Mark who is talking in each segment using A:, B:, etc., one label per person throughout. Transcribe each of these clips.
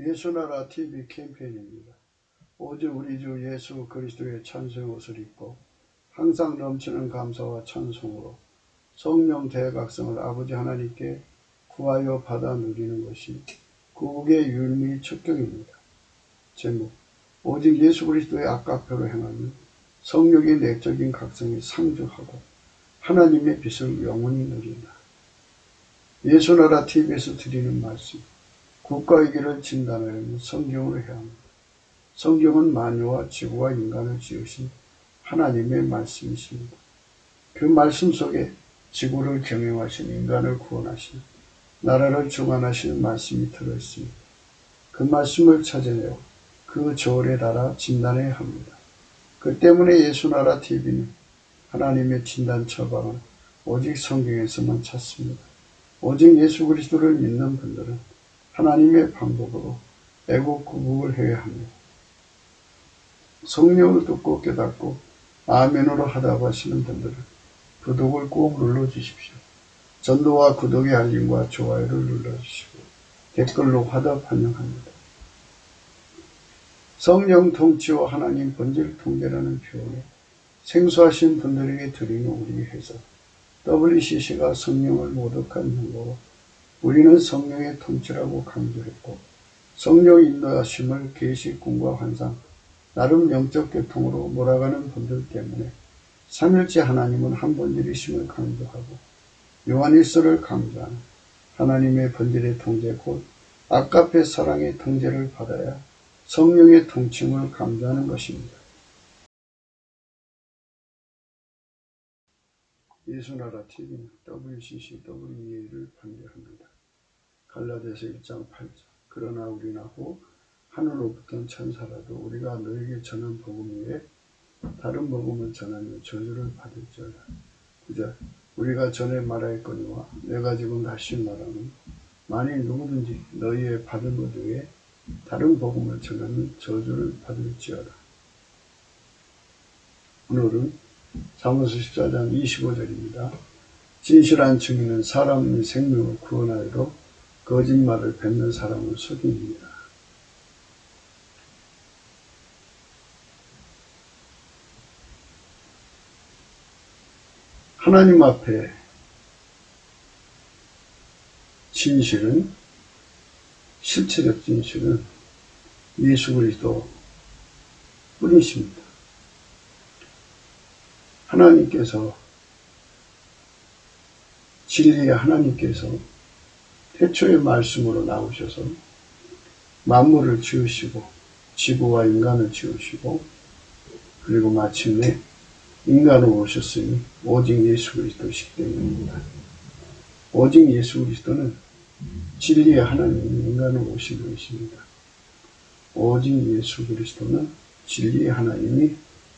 A: 예수나라 TV 캠페인입니다. 오직 우리 주 예수 그리스도의 찬송의 옷을 입고 항상 넘치는 감사와 찬송으로 성령 대각성을 아버지 하나님께 구하여 받아 누리는 것이 구국의 율미 척경입니다. 제목: 오직 예수 그리스도의 아까표로 행하면 성령의 내적인 각성이 상주하고 하나님의 빛을 영원히 누린다. 예수나라 TV에서 드리는 말씀: 국가의 길을 진단하려면 성경으로 해야 합니다. 성경은 만유와 지구와 인간을 지으신 하나님의 말씀이십니다. 그 말씀 속에 지구를 경영하신, 인간을 구원하신, 나라를 주관하시는 말씀이 들어있습니다. 그 말씀을 찾아내어 그 저울에 달아 진단해야 합니다. 그 때문에 예수나라 TV는 하나님의 진단 처방을 오직 성경에서만 찾습니다. 오직 예수 그리스도를 믿는 분들은 하나님의 방법으로 애국구국을 해야 합니다. 성령을 듣고 깨닫고 아멘으로 하다고 하시는 분들은 구독을 꼭 눌러주십시오. 전도와 구독의 알림과 좋아요를 눌러주시고 댓글로 화답 환영합니다. 성령 통치와 하나님 본질 통제라는 표현에 생소하신 분들에게 드리는 우리 회사 WCC가 성령을 모독한 용어로 우리는 성령의 통치라고 강조했고, 성령 인도하심을 계시, 꿈과 환상, 나름 영적 교통으로 몰아가는 분들 때문에 삼일째 하나님은 한 본질이심을 강조하고 요한일서를 강조하는 하나님의 본질의 통제 곧 아까페 사랑의 통제를 받아야 성령의 통칭을 강조하는 것입니다. 예수나라 TV는 WCC, WEA를 반대합니다. 갈라디아서 1장 8절 그러나 우리나 후 하늘로부터 천사라도 우리가 너에게 전한 복음 외에 다른 복음을 전하며 저주를 받을지어다. 9절 우리가 전에 말하였거니와 내가 지금 다시 말하는 만일 누구든지 너희의 받은 것 외에 다른 복음을 전하면 저주를 받을지어다. 오늘은 잠언서 14장 25절입니다. 진실한 증인은 사람의 생명을 구원하여도 거짓말을 뱉는 사람을 속입니다. 하나님 앞에 진실은, 실체적 진실은 예수 그리스도 뿐이십니다. 하나님께서, 진리의 하나님께서 태초의 말씀으로 나오셔서 만물을 지으시고 지구와 인간을 지으시고 그리고 마침내 인간으로 오셨으니 오직 예수 그리스도시기 때문입니다. 오직 예수 그리스도는 진리의 하나님이 인간으로 오신 분이십니다. 오직 예수 그리스도는 진리의 하나님이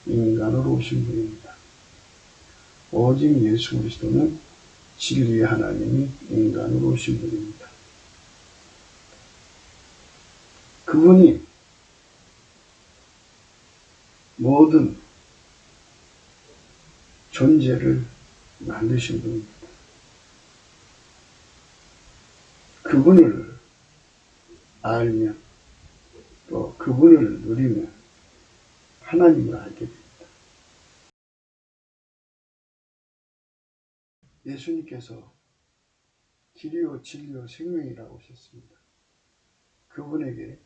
A: 인간으로 오신 분입니다. 오직 예수 그리스도는 진리의 하나님이 인간으로 오신 분입니다. 그분이 모든 존재를 만드신 분입니다. 그분을 알면 또 그분을 누리면 하나님을 알게 됩니다. 예수님께서 길이요 진리요 생명이라고 하셨습니다. 그분에게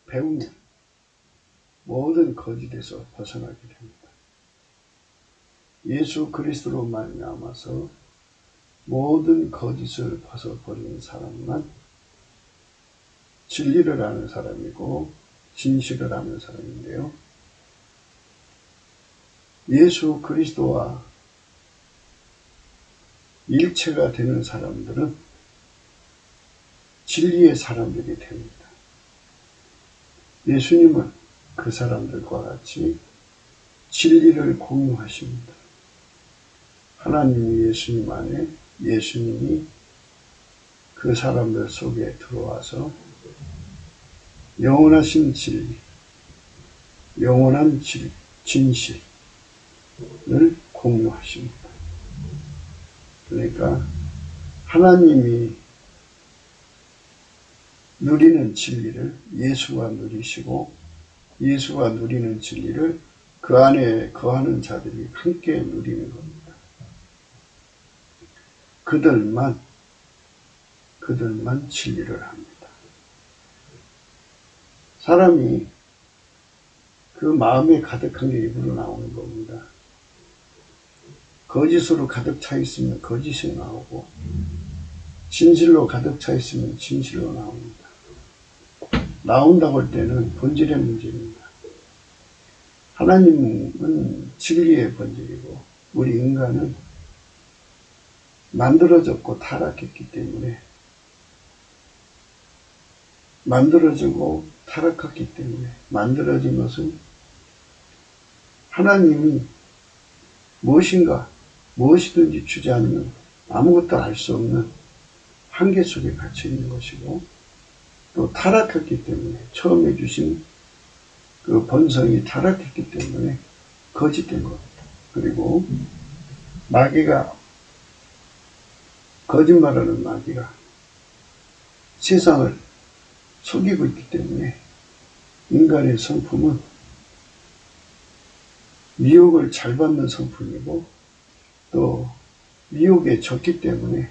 A: 배우면 모든 거짓에서 벗어나게 됩니다. 예수 그리스도로 말미암아서 모든 거짓을 벗어버리는 사람만 진리를 아는 사람이고 진실을 아는 사람인데요. 예수 그리스도와 일체가 되는 사람들은 진리의 사람들이 됩니다. 예수님은 그 사람들과 같이 진리를 공유하십니다. 하나님이 예수님 안에, 예수님이 그 사람들 속에 들어와서 영원하신 진리, 영원한 진실을 공유하십니다. 그러니까 하나님이 누리는 진리를 예수가 누리시고 예수가 누리는 진리를 그 안에 거하는 자들이 함께 누리는 겁니다. 그들만 진리를 합니다. 사람이 그 마음에 가득한 게 입으로 나오는 겁니다. 거짓으로 가득 차 있으면 거짓이 나오고 진실로 가득 차 있으면 진실로 나옵니다. 나온다고 할 때는 본질의 문제입니다. 하나님은 진리의 본질이고 우리 인간은 만들어졌고 타락했기 때문에 만들어지고 타락했기 때문에 만들어진 것은 하나님이 무엇이든지 주지 않으면 아무것도 알 수 없는 한계 속에 갇혀 있는 것이고 또 타락했기 때문에 처음에 주신 그 본성이 타락했기 때문에 거짓된 겁니다. 그리고 마귀가 거짓말하는 마귀가 세상을 속이고 있기 때문에 인간의 성품은 미혹을 잘 받는 성품이고 또 미혹에 졌기 때문에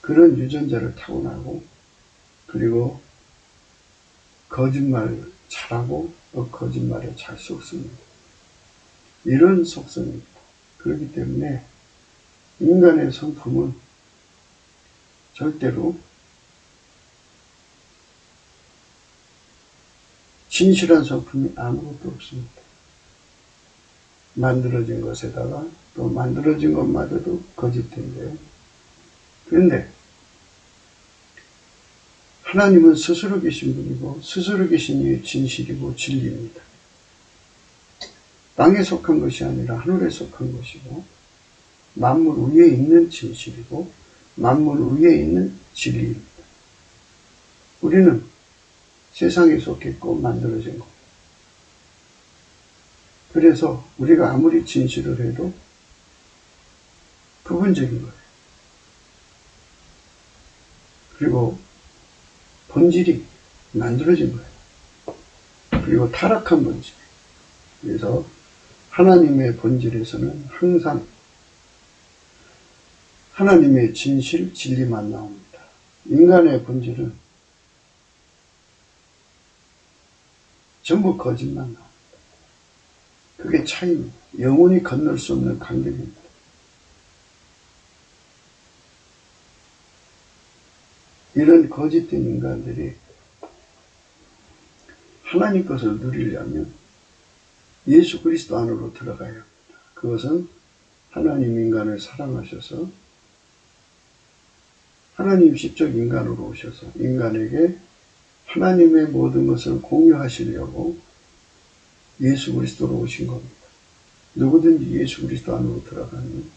A: 그런 유전자를 타고나고 그리고 거짓말을 잘하고 또 거짓말을 잘 속습니다. 이런 속성입니다. 그렇기 때문에 인간의 성품은 절대로 진실한 성품이 아무것도 없습니다. 만들어진 것에다가 또 만들어진 것마저도 거짓된데요. 그런데 하나님은 스스로 계신 분이고 스스로 계신 이의 진실이고 진리입니다. 땅에 속한 것이 아니라 하늘에 속한 것이고 만물 위에 있는 진실이고 만물 위에 있는 진리입니다. 우리는 세상에 속했고 만들어진 것. 그래서 우리가 아무리 진실을 해도 부분적인 거예요. 그리고 본질이 만들어진 거예요. 그리고 타락한 본질. 그래서 하나님의 본질에서는 항상 하나님의 진실, 진리만 나옵니다. 인간의 본질은 전부 거짓만 나옵니다. 그게 차이입니다. 영원히 건널 수 없는 간격입니다. 이런 거짓된 인간들이 하나님 것을 누리려면 예수 그리스도 안으로 들어가야 합니다. 그것은 하나님 인간을 사랑하셔서 하나님 직접 인간으로 오셔서 인간에게 하나님의 모든 것을 공유하시려고 예수 그리스도로 오신 겁니다. 누구든지 예수 그리스도 안으로 들어가면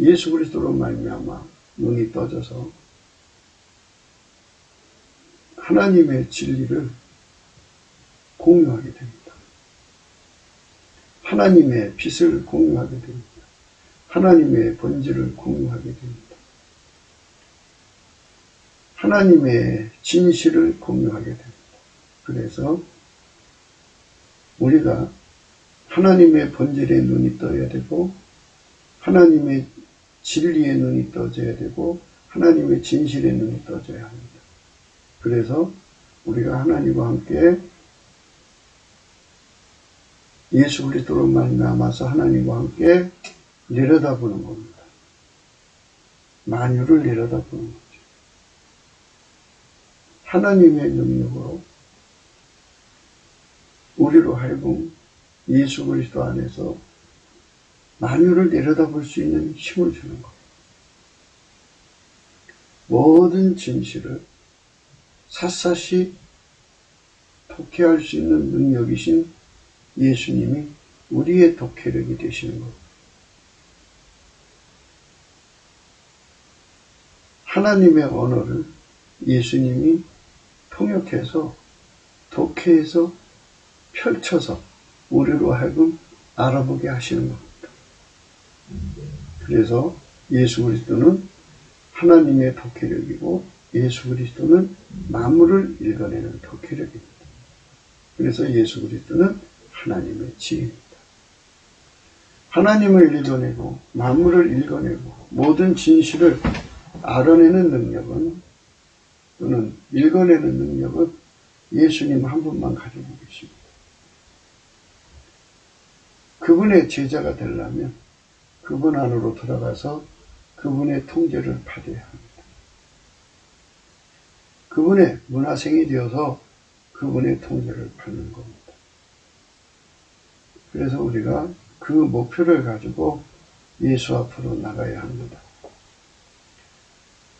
A: 예수 그리스도로 말미암아 눈이 떠져서 하나님의 진리를 공유하게 됩니다. 하나님의 빛을 공유하게 됩니다. 하나님의 본질을 공유하게 됩니다. 하나님의 진실을 공유하게 됩니다. 그래서 우리가 하나님의 본질에 눈이 떠야 되고 하나님의 진리에 눈이 떠져야 되고 하나님의 진실에 눈이 떠져야 합니다. 그래서 우리가 하나님과 함께 예수 그리스도로 말미암아서 하나님과 함께 내려다보는 겁니다. 만유를 내려다보는 거죠. 하나님의 능력으로 우리로 하여금 예수 그리스도 안에서 만유를 내려다볼 수 있는 힘을 주는 것. 모든 진실을 샅샅이 독해할 수 있는 능력이신 예수님이 우리의 독해력이 되시는 것. 하나님의 언어를 예수님이 통역해서 독해해서 펼쳐서 우리로 하여금 알아보게 하시는 겁니다. 그래서 예수 그리스도는 하나님의 독혜력이고 예수 그리스도는 만물을 읽어내는 독혜력입니다. 그래서 예수 그리스도는 하나님의 지혜입니다. 하나님을 읽어내고 만물을 읽어내고 모든 진실을 알아내는 능력은 또는 읽어내는 능력은 예수님 한 분만 가지고 계십니다. 그분의 제자가 되려면 그분 안으로 들어가서 그분의 통제를 받아야 합니다. 그분의 문화생이 되어서 그분의 통제를 받는 겁니다. 그래서 우리가 그 목표를 가지고 예수 앞으로 나가야 합니다.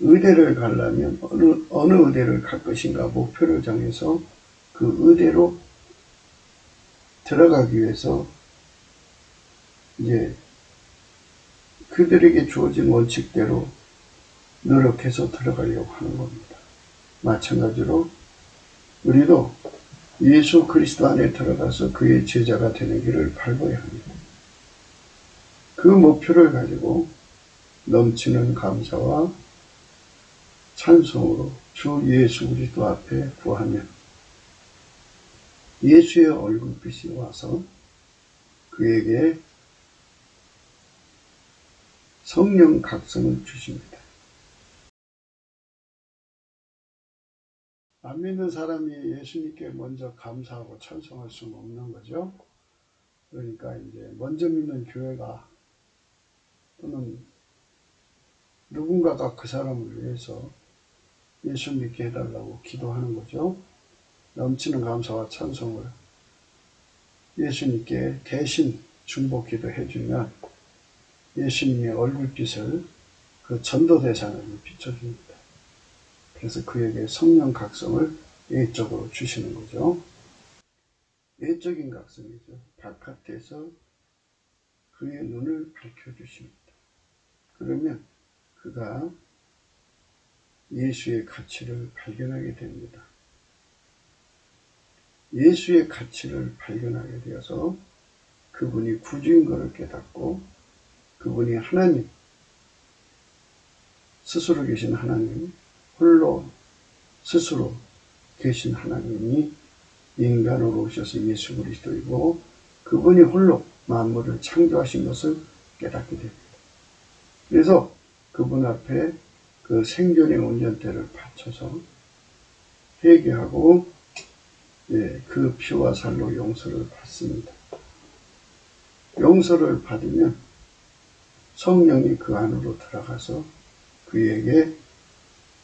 A: 의대를 가려면 어느 의대를 갈 것인가 목표를 정해서 그 의대로 들어가기 위해서 이제 그들에게 주어진 원칙대로 노력해서 들어가려고 하는 겁니다. 마찬가지로 우리도 예수 그리스도 안에 들어가서 그의 제자가 되는 길을 밟아야 합니다. 그 목표를 가지고 넘치는 감사와 찬송으로 주 예수 그리스도 앞에 구하며 예수의 얼굴빛이 와서 그에게 성령 각성을 주십니다. 안 믿는 사람이 예수님께 먼저 감사하고 찬송할 수는 없는 거죠. 그러니까 이제 먼저 믿는 교회가 또는 누군가가 그 사람을 위해서 예수 믿게 해달라고 기도하는 거죠. 넘치는 감사와 찬송을 예수님께 대신 중복 기도해주면 예수님의 얼굴빛을 그 전도 대상으로 비춰줍니다. 그래서 그에게 성령 각성을 예적으로 주시는 거죠. 예적인 각성이죠. 바깥에서 그의 눈을 밝혀주십니다. 그러면 그가 예수의 가치를 발견하게 됩니다. 예수의 가치를 발견하게 되어서 그분이 구주인 것을 깨닫고 그분이 하나님, 스스로 계신 하나님, 홀로 스스로 계신 하나님이 인간으로 오셔서 예수 그리스도이고 그분이 홀로 만물을 창조하신 것을 깨닫게 됩니다. 그래서 그분 앞에 그 생존의 온전태를 바쳐서 회개하고 그 피와 살로 용서를 받습니다. 용서를 받으면 성령이 그 안으로 들어가서 그에게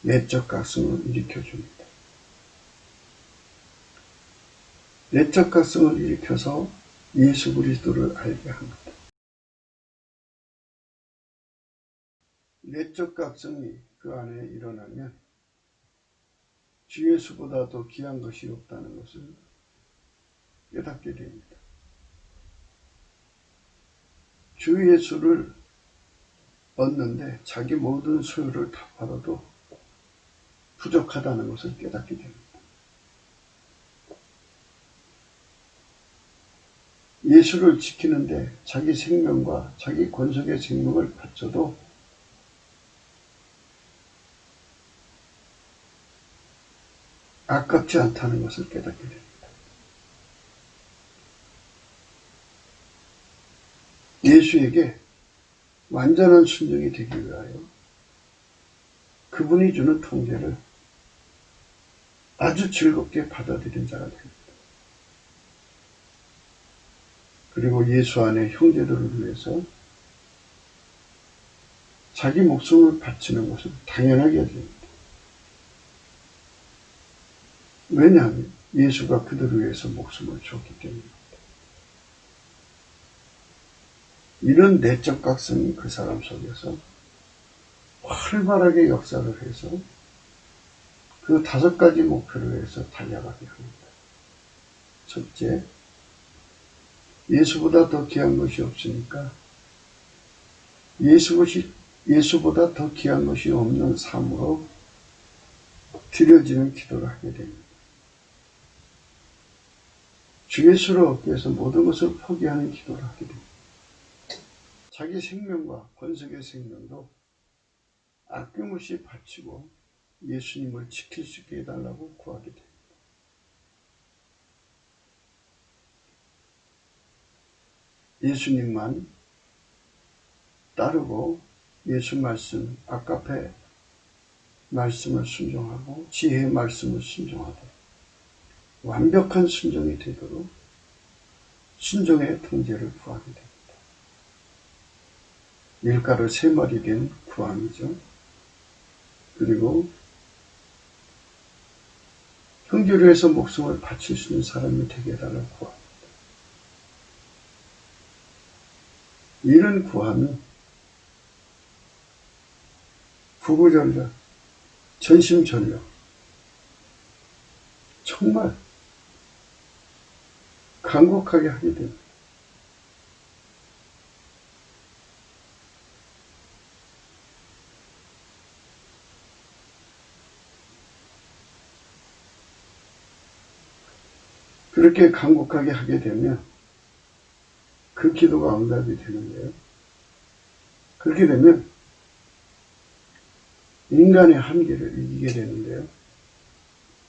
A: 내적 각성을 일으켜줍니다. 내적 각성을 일으켜서 예수 그리스도를 알게 합니다. 내적 각성이 그 안에 일어나면 주 예수보다 더 귀한 것이 없다는 것을 깨닫게 됩니다. 주 예수를 얻는데 자기 모든 소유를 다 팔아도 부족하다는 것을 깨닫게 됩니다. 예수를 지키는데 자기 생명과 자기 권속의 생명을 바쳐도 아깝지 않다는 것을 깨닫게 됩니다. 예수에게 완전한 순종이 되기 위하여 그분이 주는 통제를 아주 즐겁게 받아들인 자가 됩니다. 그리고 예수 안에 형제들을 위해서 자기 목숨을 바치는 것을 당연하게 여깁니다. 왜냐하면 예수가 그들을 위해서 목숨을 줬기 때문입니다. 이런 내적 각성이 그 사람 속에서 활발하게 역사를 해서 그 5가지 목표를 위해서 달려가게 합니다. 첫째, 예수보다 더 귀한 것이 없으니까 예수보다 더 귀한 것이 없는 삶으로 드려지는 기도를 하게 됩니다. 주 예수를 얻기 위해서 모든 것을 포기하는 기도를 하게 됩니다. 자기 생명과 권속의 생명도 아낌없이 바치고 예수님을 지킬 수 있게 해달라고 구하게 됩니다. 예수님만 따르고 예수 말씀, 아까페 말씀을 순종하고 지혜의 말씀을 순종하되 완벽한 순종이 되도록 순종의 통제를 구하게 됩니다. 밀가루 3마리 된 구함이죠. 그리고 형제를 해서 목숨을 바칠 수 있는 사람이 되게 해달라고 구합니다. 이런 구함이 구구절절, 전심전력, 정말 간곡하게 하게 됩니다. 그렇게 간곡하게 하게 되면 그 기도가 응답이 되는데요. 그렇게 되면 인간의 한계를 이기게 되는데요.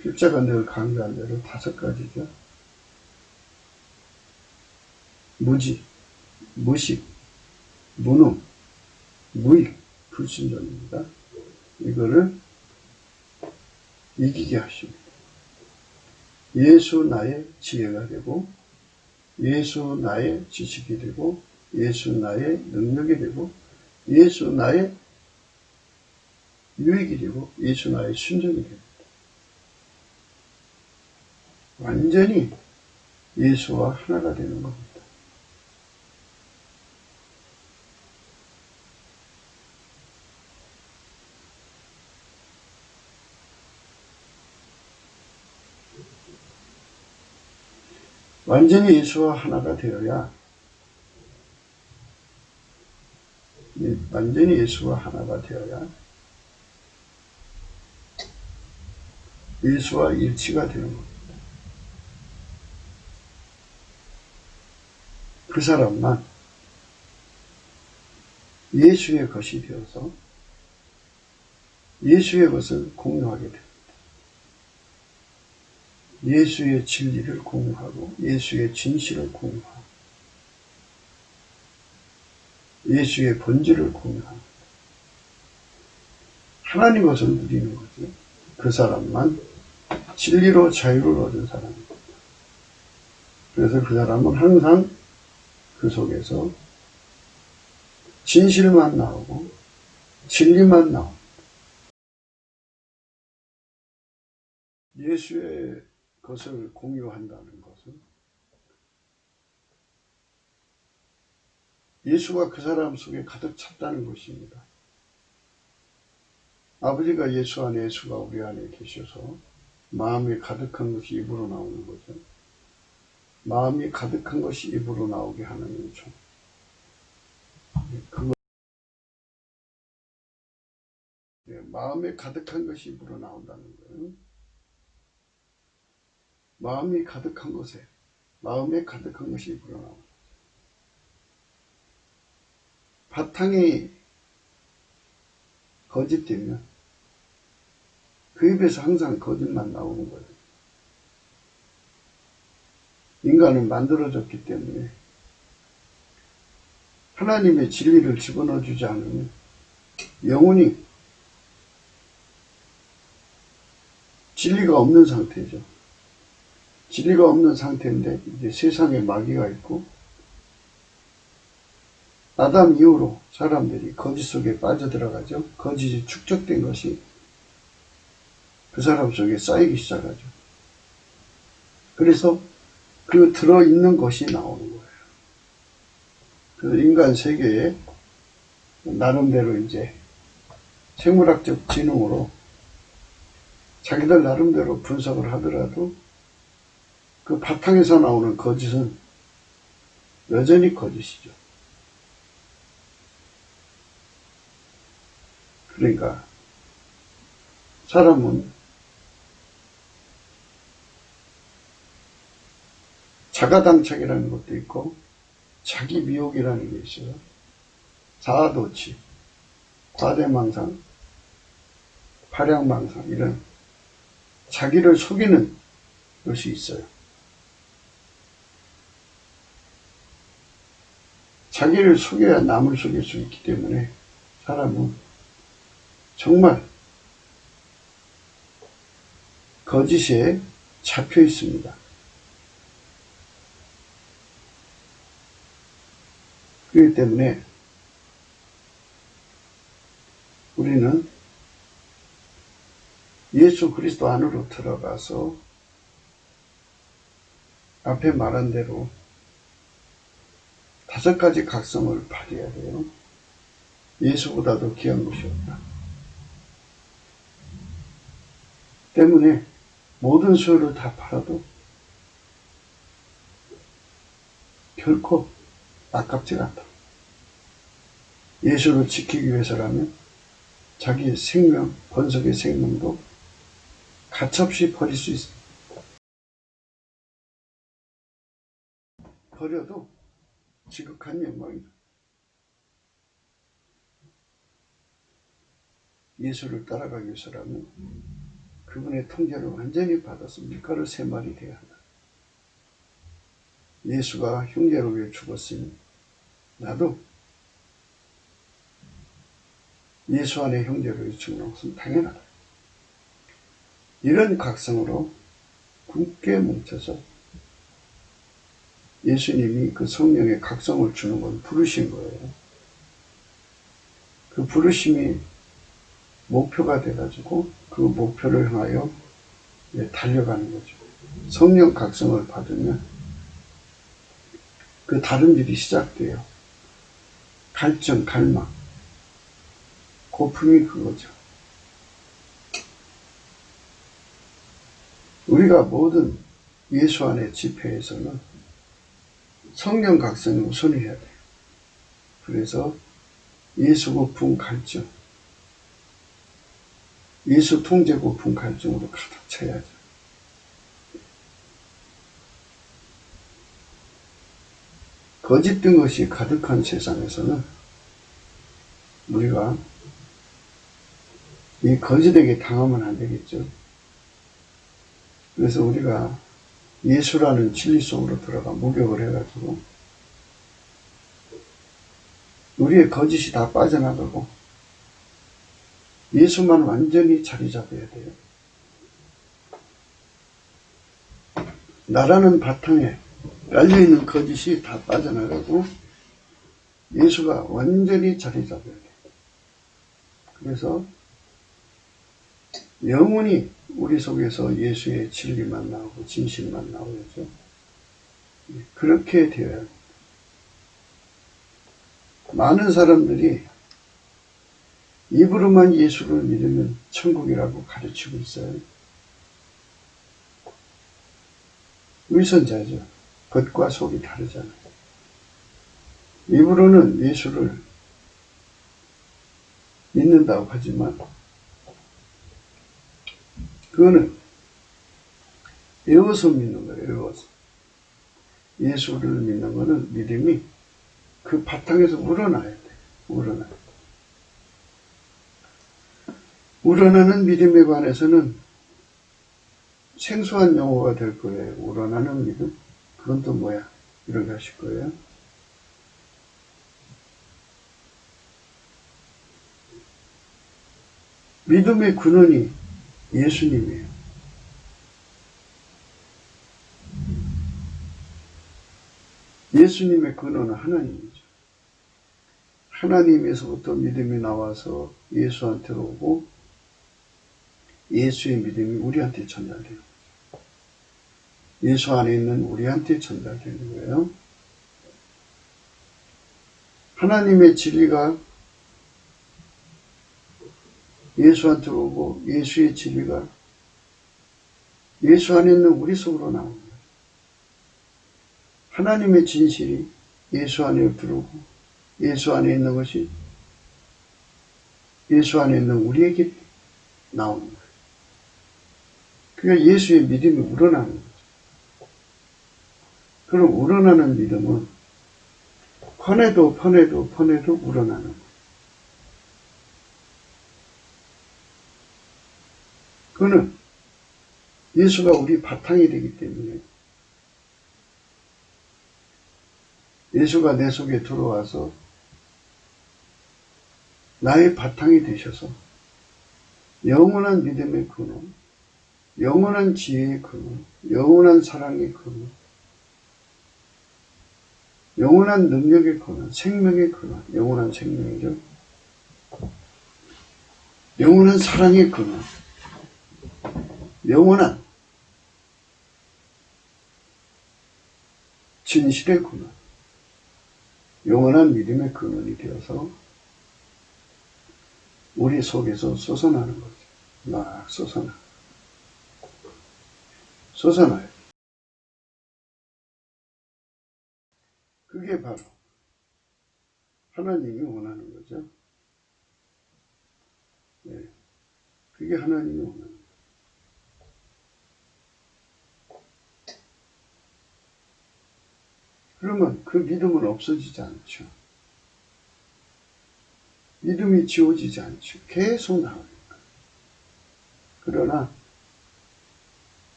A: 필자가 늘 강조한 대로 5가지죠. 무지, 무식, 무능, 무익, 불순종입니다. 이거를 이기게 하십니다. 예수 나의 지혜가 되고 예수 나의 지식이 되고 예수 나의 능력이 되고 예수 나의 유익이 되고 예수 나의 순종이 됩니다. 완전히 예수와 하나가 되는 겁니다. 완전히 예수와 하나가 되어야 완전히 예수와 하나가 되어야 예수와 일치가 되는 겁니다. 그 사람만 예수의 것이 되어서 예수의 것을 공유하게 됩니다. 예수의 진리를 공유하고 예수의 진실을 공유하고 예수의 본질을 공유합니다. 하나님 것을 누리는 거죠. 그 사람만 진리로 자유를 얻은 사람입니다. 그래서 그 사람은 항상 그 속에서 진실만 나오고 진리만 나옵니다. 예수의 것을 공유한다는 것은 예수가 그 사람 속에 가득 찼다는 것입니다. 아버지가 예수 안에 예수가 우리 안에 계셔서 마음이 가득한 것이 입으로 나오는 거죠. 마음이 가득한 것이 입으로 나오게 하는 종. 마음에 가득한 것이 입으로 나온다는 거예요. 마음이 가득한 것에 마음에 가득한 것이 입으로 나옵니다. 바탕이 거짓되면 그 입에서 항상 거짓만 나오는 거예요. 인간은 만들어졌기 때문에 하나님의 진리를 집어넣어 주지 않으면 영혼이 진리가 없는 상태죠. 진리가 없는 상태인데 이제 세상에 마귀가 있고 아담 이후로 사람들이 거짓 속에 빠져들어가죠. 거짓이 축적된 것이 그 사람 속에 쌓이기 시작하죠. 그래서 그 들어있는 것이 나오는 거예요. 그 인간 세계에 나름대로 이제 생물학적 지능으로 자기들 나름대로 분석을 하더라도 그 바탕에서 나오는 거짓은 여전히 거짓이죠. 그러니까 사람은 자가당착이라는 것도 있고 자기미혹이라는 게 있어요. 자아도취, 과대망상, 발양망상 이런 자기를 속이는 것이 있어요. 자기를 속여야 남을 속일 수 있기 때문에 사람은 정말 거짓에 잡혀 있습니다. 그렇기 때문에 우리는 예수 그리스도 안으로 들어가서 앞에 말한 대로 5가지 각성을 발휘해야 돼요. 예수보다도 귀한 것이 없다. 때문에 모든 수요를 다 팔아도 결코 아깝지가 않다. 예수를 지키기 위해서라면 자기의 생명, 번석의 생명도 가차없이 버릴 수 있습니다. 버려도 지극한 영광이다. 예수를 따라가기 위해서라면 그분의 통제를 완전히 받아서 밀가루 3마리 되어야 한다. 예수가 형제를 위해 죽었으니 나도 예수 안에 형제를 위해 죽는 것은 당연하다. 이런 각성으로 굳게 뭉쳐서 예수님이 그 성령의 각성을 주는 건 부르신 거예요. 그 부르심이 목표가 돼가지고 그 목표를 향하여 달려가는 거죠. 성령 각성을 받으면 그 다른 일이 시작돼요. 갈증, 갈망, 고품이 그거죠. 우리가 모든 예수 안의 집회에서는 성령 각성이 우선이어야 돼요. 그래서 예수 고품 갈증, 예수 통제 고품 갈증으로 가득 차야죠. 거짓된 것이 가득한 세상에서는 우리가 이 거짓에게 당하면 안 되겠죠. 그래서 우리가 예수라는 진리 속으로 들어가 목욕을 해가지고 우리의 거짓이 다 빠져나가고 예수만 완전히 자리 잡아야 돼요. 나라는 바탕에 깔려있는 거짓이 다 빠져나가고 예수가 완전히 자리 잡아야 돼요. 그래서 영원히 우리 속에서 예수의 진리만 나오고 진실만 나오죠. 그렇게 되어야 합니다. 많은 사람들이 입으로만 예수를 믿으면 천국이라고 가르치고 있어요. 위선자죠. 겉과 속이 다르잖아요. 입으로는 예수를 믿는다고 하지만 그거는 외워서 믿는 거예요. 외워서. 예수를 믿는 거는 믿음이 그 바탕에서 우러나야 돼요. 우러나야 돼요. 우러나는 믿음에 관해서는 생소한 용어가 될 거예요. 우러나는 믿음? 그건 또 뭐야? 이렇게 하실 거예요. 믿음의 근원이 예수님이에요. 예수님의 근원은 하나님이죠. 하나님에서부터 믿음이 나와서 예수한테로 오고 예수의 믿음이 우리한테 전달돼요. 예수 안에 있는 우리한테 전달되는 거예요. 하나님의 진리가 예수한테 오고 예수의 진리가 예수 안에 있는 우리 속으로 나오는 거예요. 하나님의 진실이 예수 안에 들어오고 예수 안에 있는 것이 예수 안에 있는 우리에게 나오는 거예요. 그러니까 예수의 믿음이 우러나는 거죠. 그럼 우러나는 믿음은 퍼내도 우러나는 거예요. 그거는 예수가 우리 바탕이 되기 때문에 예수가 내 속에 들어와서 나의 바탕이 되셔서 영원한 믿음의 근원, 영원한 지혜의 근원, 영원한 사랑의 근원, 영원한 능력의 근원, 생명의 근원, 영원한 생명이죠. 영원한 사랑의 근원, 영원한 진실의 근원, 영원한 믿음의 근원이 되어서 우리 속에서 솟아나는 거죠. 막 솟아나요. 그게 바로 하나님이 원하는 거죠. 네. 그게 하나님이 원하는 거예요. 그러면 그 믿음은 없어지지 않죠. 믿음이 지워지지 않죠. 계속 나오니까. 그러나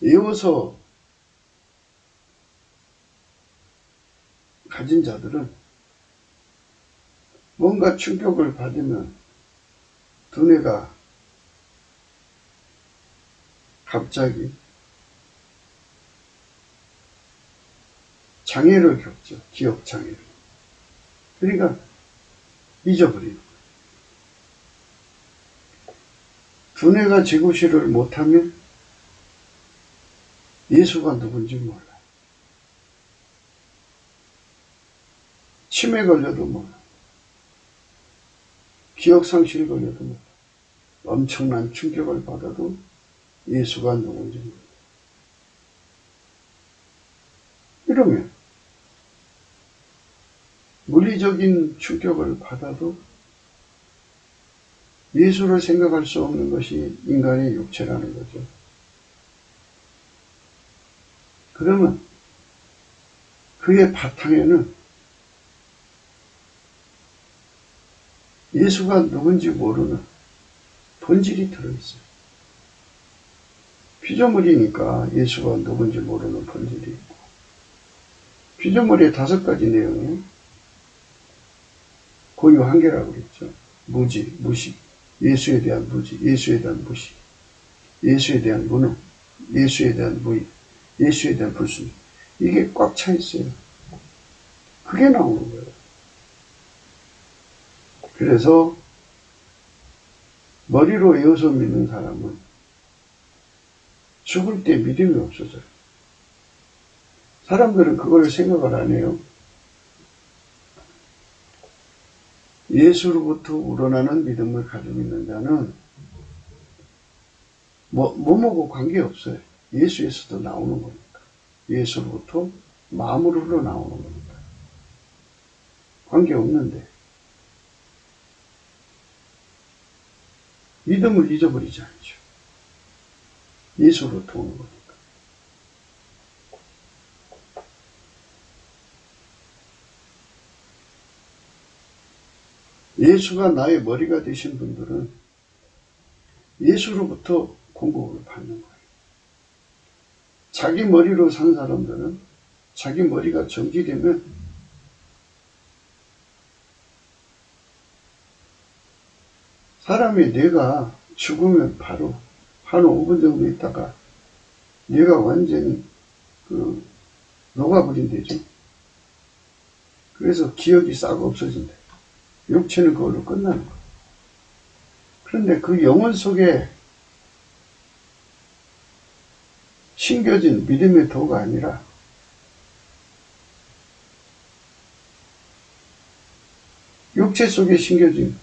A: 외워서 가진 자들은 뭔가 충격을 받으면 두뇌가 갑자기 장애를 겪죠. 기억 장애를. 그러니까 잊어버리는 거예요. 두뇌가 재구실을 못하면 예수가 누군지 몰라요. 치매 걸려도 몰라요. 기억상실 걸려도 몰라요. 엄청난 충격을 받아도 예수가 누군지 몰라요. 이러면 물리적인 충격을 받아도 예수를 생각할 수 없는 것이 인간의 육체라는 거죠. 그러면 그의 바탕에는 예수가 누군지 모르는 본질이 들어있어요. 피조물이니까 예수가 누군지 모르는 본질이 있고, 피조물의 5가지 내용이 고유 한계라고 그랬죠. 무지, 무식, 예수에 대한 무지, 예수에 대한 무식, 예수에 대한 무능, 예수에 대한 무익, 예수에 대한 불순. 이게 꽉 차 있어요. 그게 나오는 거예요. 그래서 머리로 외워서 믿는 사람은 죽을 때 믿음이 없어져요. 사람들은 그걸 생각을 안 해요. 예수로부터 우러나는 믿음을 가지고 있는 자는 뭐뭐고 관계없어요. 예수에서도 나오는 거니까. 예수로부터 마음으로 흘러나오는 거니까. 관계없는데 믿음을 잊어버리지 않죠. 예수로부터 오는 거니까. 예수가 나의 머리가 되신 분들은 예수로부터 공급을 받는 거예요. 자기 머리로 산 사람들은 자기 머리가 정지되면 사람의 뇌가 죽으면 바로 한 5분 정도 있다가 뇌가 완전히 녹아버린대죠. 그래서 기억이 싹 없어진대. 육체는 그걸로 끝나는 거예요. 그런데 그 영혼 속에 심겨진 믿음의 도가 아니라 육체 속에 심겨진,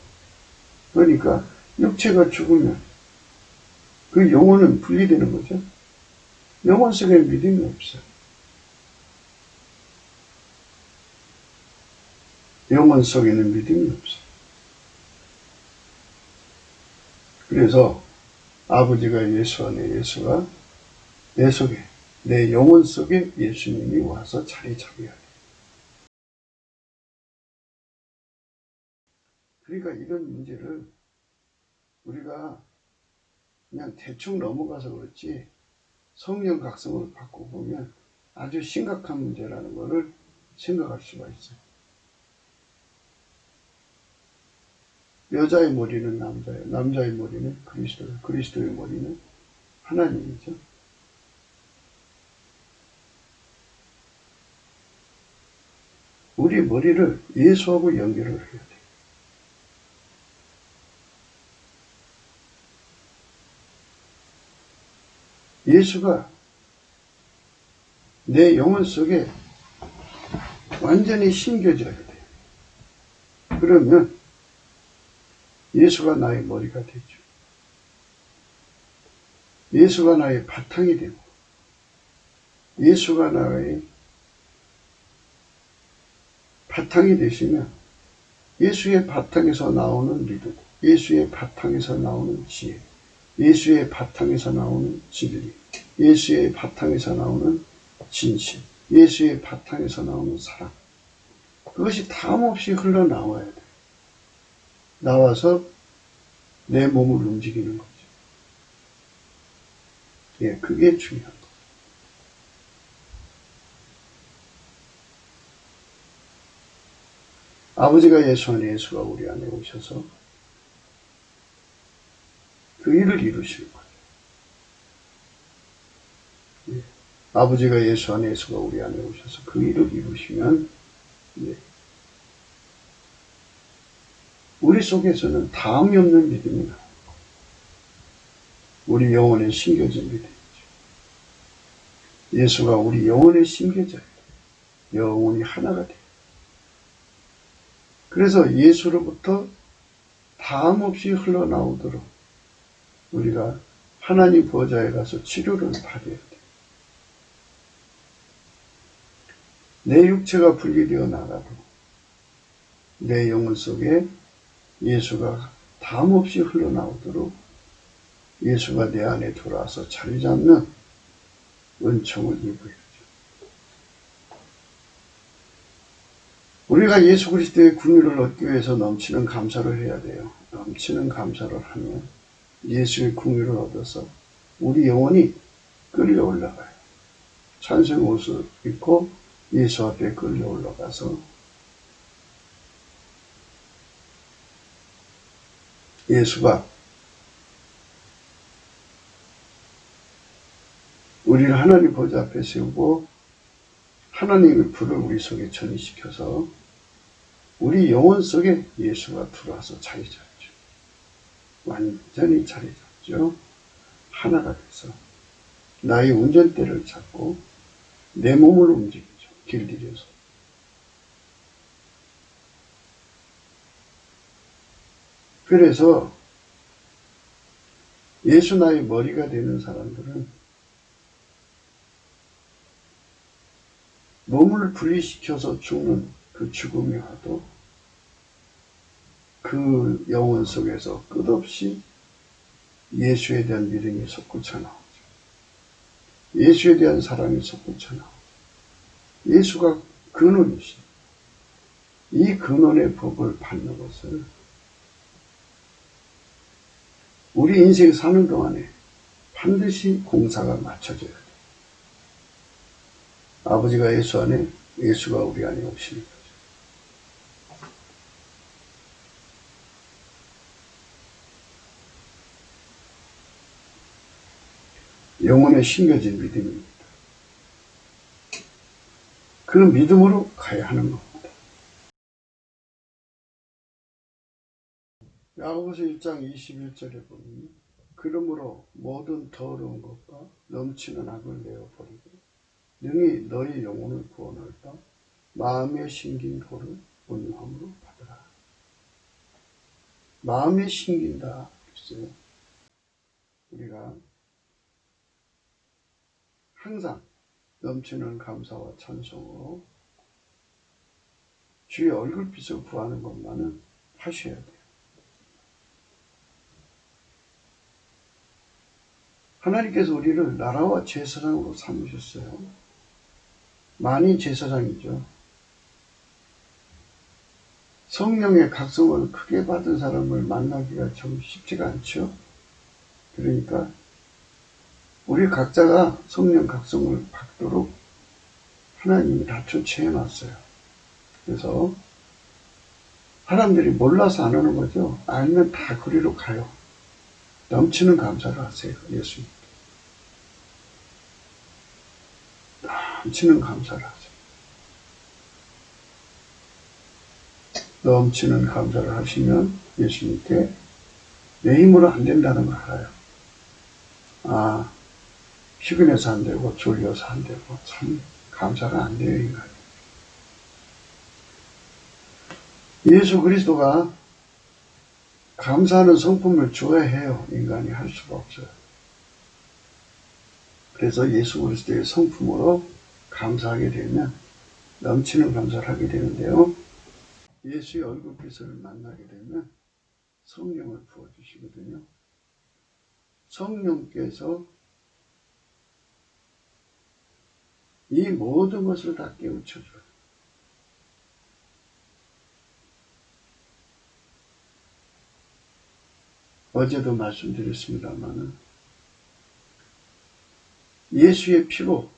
A: 그러니까 육체가 죽으면 그 영혼은 분리되는 거죠. 영혼 속에 믿음이 없어요. 영혼 속에는 믿음이 없어요. 그래서 아버지가 예수 안에 예수가 내 속에, 내 영혼 속에 예수님이 와서 자리 잡아야 돼요. 그러니까 이런 문제를 우리가 그냥 대충 넘어가서 그렇지 성령 각성을 받고 보면 아주 심각한 문제라는 것을 생각할 수가 있어요. 여자의 머리는 남자예요. 남자의 머리는 그리스도예요. 그리스도의 머리는 하나님이죠. 우리 머리를 예수하고 연결을 해야 돼요. 예수가 내 영혼 속에 완전히 심겨져야 돼요. 그러면 예수가 나의 머리가 되죠. 예수가 나의 바탕이 되고 예수가 나의 바탕이 되시면 예수의 바탕에서 나오는 믿음, 예수의 바탕에서 나오는 지혜, 예수의 바탕에서 나오는 진리, 예수의 바탕에서 나오는 진실, 예수의 바탕에서 나오는 사랑, 그것이 담없이 흘러나와야 돼요. 나와서 내 몸을 움직이는 거죠. 예, 그게 중요한 거예요. 아버지가 예수 안에 예수가 우리 안에 오셔서 그 일을 이루시는 거예요. 예. 아버지가 예수 안에 예수가 우리 안에 오셔서 그 일을 이루시면 예. 우리 속에서는 다음이 없는 믿음이 나와요. 우리 영혼에 심겨진 믿음이죠. 예수가 우리 영혼에 심겨져요. 영혼이 하나가 돼요. 그래서 예수로부터 다음없이 흘러나오도록 우리가 하나님 보좌에 가서 치료를 받아야 돼요. 내 육체가 분리되어 나가도 내 영혼 속에 예수가 담없이 흘러나오도록 예수가 내 안에 들어와서 자리 잡는 은총을 입어야죠. 우리가 예수 그리스도의 긍휼을 얻기 위해서 넘치는 감사를 해야 돼요. 넘치는 감사를 하면 예수의 긍휼을 얻어서 우리 영혼이 끌려 올라가요. 찬송 옷을 입고 예수 앞에 끌려 올라가서 예수가 우리를 하나님 보좌 앞에 세우고 하나님의 불을 우리 속에 전이시켜서 우리 영혼 속에 예수가 들어와서 자리 잡죠. 완전히 자리 잡죠. 하나가 돼서 나의 운전대를 잡고 내 몸을 움직이죠. 길들여서. 그래서 예수 나의 머리가 되는 사람들은 몸을 분리시켜서 죽는 그 죽음이 와도 그 영혼 속에서 끝없이 예수에 대한 믿음이 솟구쳐 나오죠. 예수에 대한 사랑이 솟구쳐 나오죠. 예수가 근원이시죠. 이 근원의 법을 받는 것을 우리 인생 사는 동안에 반드시 공사가 맞춰져야 돼요. 아버지가 예수 안에, 예수가 우리 안에 오시는 거죠. 영혼에 심겨진 믿음입니다. 그 믿음으로 가야 하는 겁니다. 야고보서 1장 21절에 보면 그러므로 모든 더러운 것과 넘치는 악을 내어버리고 능히 너희 영혼을 구원할 바 마음에 심긴 돌을 온유함으로 받으라. 마음에 심긴다 그랬어요. 우리가 항상 넘치는 감사와 찬송으로 주의 얼굴빛을 구하는 것만은 하셔야 돼요. 하나님께서 우리를 나라와 제사장으로 삼으셨어요. 많이 제사장이죠. 성령의 각성을 크게 받은 사람을 만나기가 좀 쉽지가 않죠. 그러니까 우리 각자가 성령 각성을 받도록 하나님이 다 조치해 놨어요. 그래서 사람들이 몰라서 안 하는 거죠. 알면 다 그리로 가요. 넘치는 감사를 하세요. 예수님. 넘치는 감사를 하세요. 넘치는 감사를 하시면 예수님께 내 힘으로 안 된다는 걸 알아요. 아, 피곤해서 안 되고 졸려서 안 되고 참 감사가 안 돼요, 인간이. 예수 그리스도가 감사하는 성품을 줘야 해요. 인간이 할 수가 없어요. 그래서 예수 그리스도의 성품으로 감사하게 되면 넘치는 감사를 하게 되는데요. 예수의 얼굴빛을 만나게 되면 성령을 부어주시거든요. 성령께서 이 모든 것을 다 깨우쳐줘요. 어제도 말씀드렸습니다마는 예수의 피로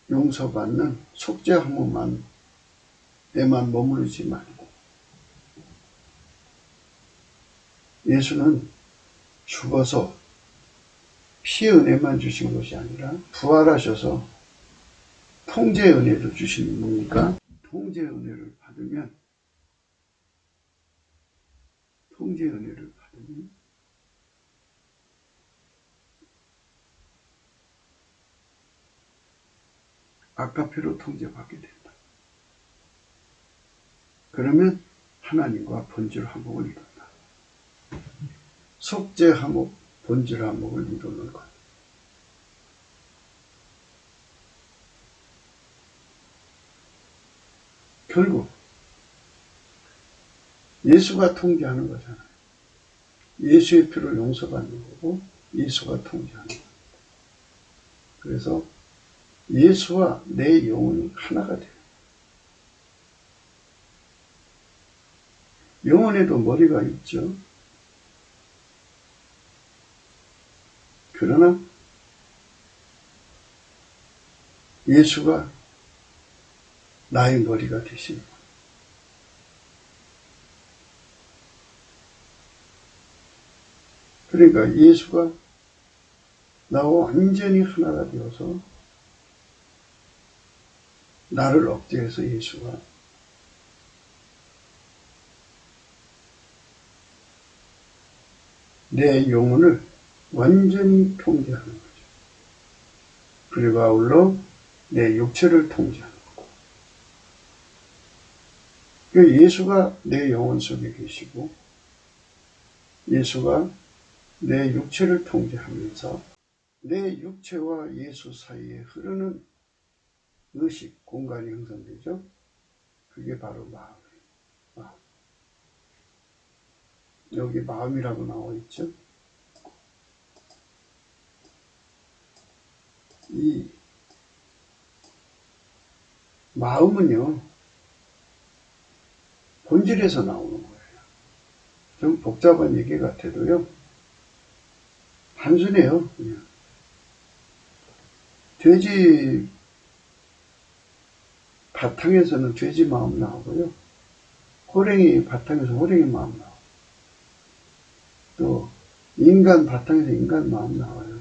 A: 용서받는 속죄 한 번만 에만 머무르지 말고 예수는 죽어서 피의 은혜만 주신 것이 아니라 부활하셔서 통제의 은혜도 주시는 겁니까? 통제의 은혜를 받으면 아까피로 통제받게 된다. 그러면 하나님과 본질 화목을 이룬다. 속죄 화목, 본질 화목을 이루는 것. 결국 예수가 통제하는 거잖아요. 예수의 피로 용서받는 거고 예수가 통제하는 거예요. 그래서 예수와 내 영혼이 하나가 돼요. 영혼에도 머리가 있죠. 그러나 예수가 나의 머리가 되시는 거예요. 그러니까 예수가 나와 완전히 하나가 되어서 나를 억제해서 예수가 내 영혼을 완전히 통제하는 거죠. 그리고 아울러 내 육체를 통제하는 거고. 예수가 내 영혼 속에 계시고 예수가 내 육체를 통제하면서 내 육체와 예수 사이에 흐르는 의식, 공간이 형성되죠. 그게 바로 마음이에요. 마음. 여기 마음이라고 나와 있죠. 이 마음은요, 본질에서 나오는 거예요. 좀 복잡한 얘기 같아도요, 단순해요, 그냥. 돼지 바탕에서는 돼지 마음 나오고요, 호랭이 바탕에서 호랭이 마음 나오고, 또 인간 바탕에서 인간 마음 나와요.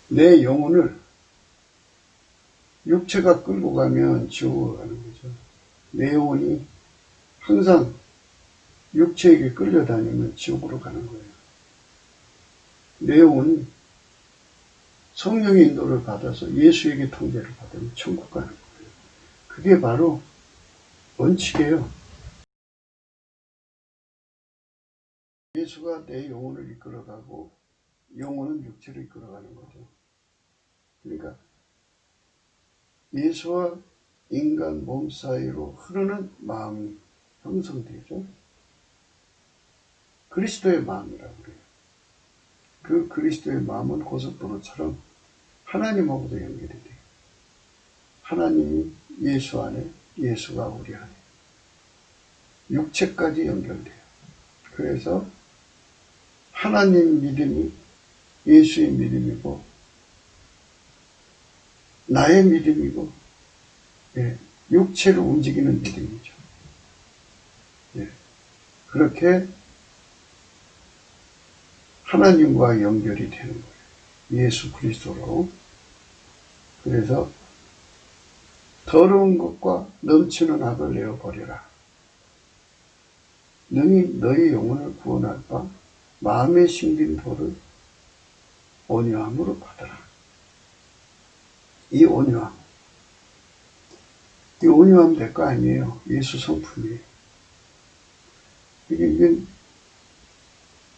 A: 내 영혼을 육체가 끌고 가면 지옥으로 가는 거죠. 내 영혼이 항상 육체에게 끌려다니면 지옥으로 가는 거예요. 내 영혼이 성령의 인도를 받아서 예수에게 통제를 받으면 천국 가는 거예요. 그게 바로 원칙이에요. 예수가 내 영혼을 이끌어가고 영혼은 육체를 이끌어가는 거죠. 그러니까 예수와 인간 몸 사이로 흐르는 마음이 형성되죠. 그리스도의 마음이라고 그래요. 그 그리스도의 마음은 고속도로처럼 하나님하고도 연결이 돼요. 하나님이 예수 안에, 예수가 우리 안에. 육체까지 연결돼요. 그래서 하나님 믿음이 예수의 믿음이고 나의 믿음이고, 예, 육체를 움직이는 믿음이죠. 예, 그렇게 하나님과 연결이 되는 거예요. 예수 그리스도로. 그래서 더러운 것과 넘치는 악을 내어버려라. 능히 너희 영혼을 구원할 바 마음에 심긴 도를 온유함으로 받으라. 이 온유함 될 거 아니에요. 예수 성품이에요. 이게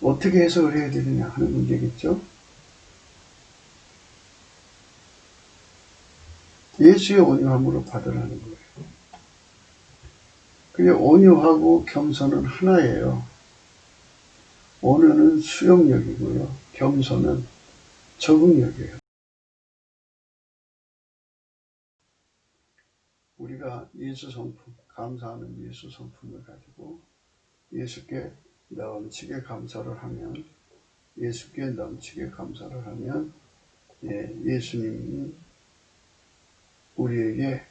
A: 어떻게 해석을 해야 되느냐 하는 문제겠죠. 예수의 온유함으로 받으라는 거예요. 근데 온유하고 겸손은 하나예요. 온유는 수용력이고요. 겸손은 적응력이에요. 우리가 예수 성품, 감사하는 예수 성품을 가지고 예수께 넘치게 감사를 하면, 예수께 넘치게 감사를 하면, 예수님이 우리에게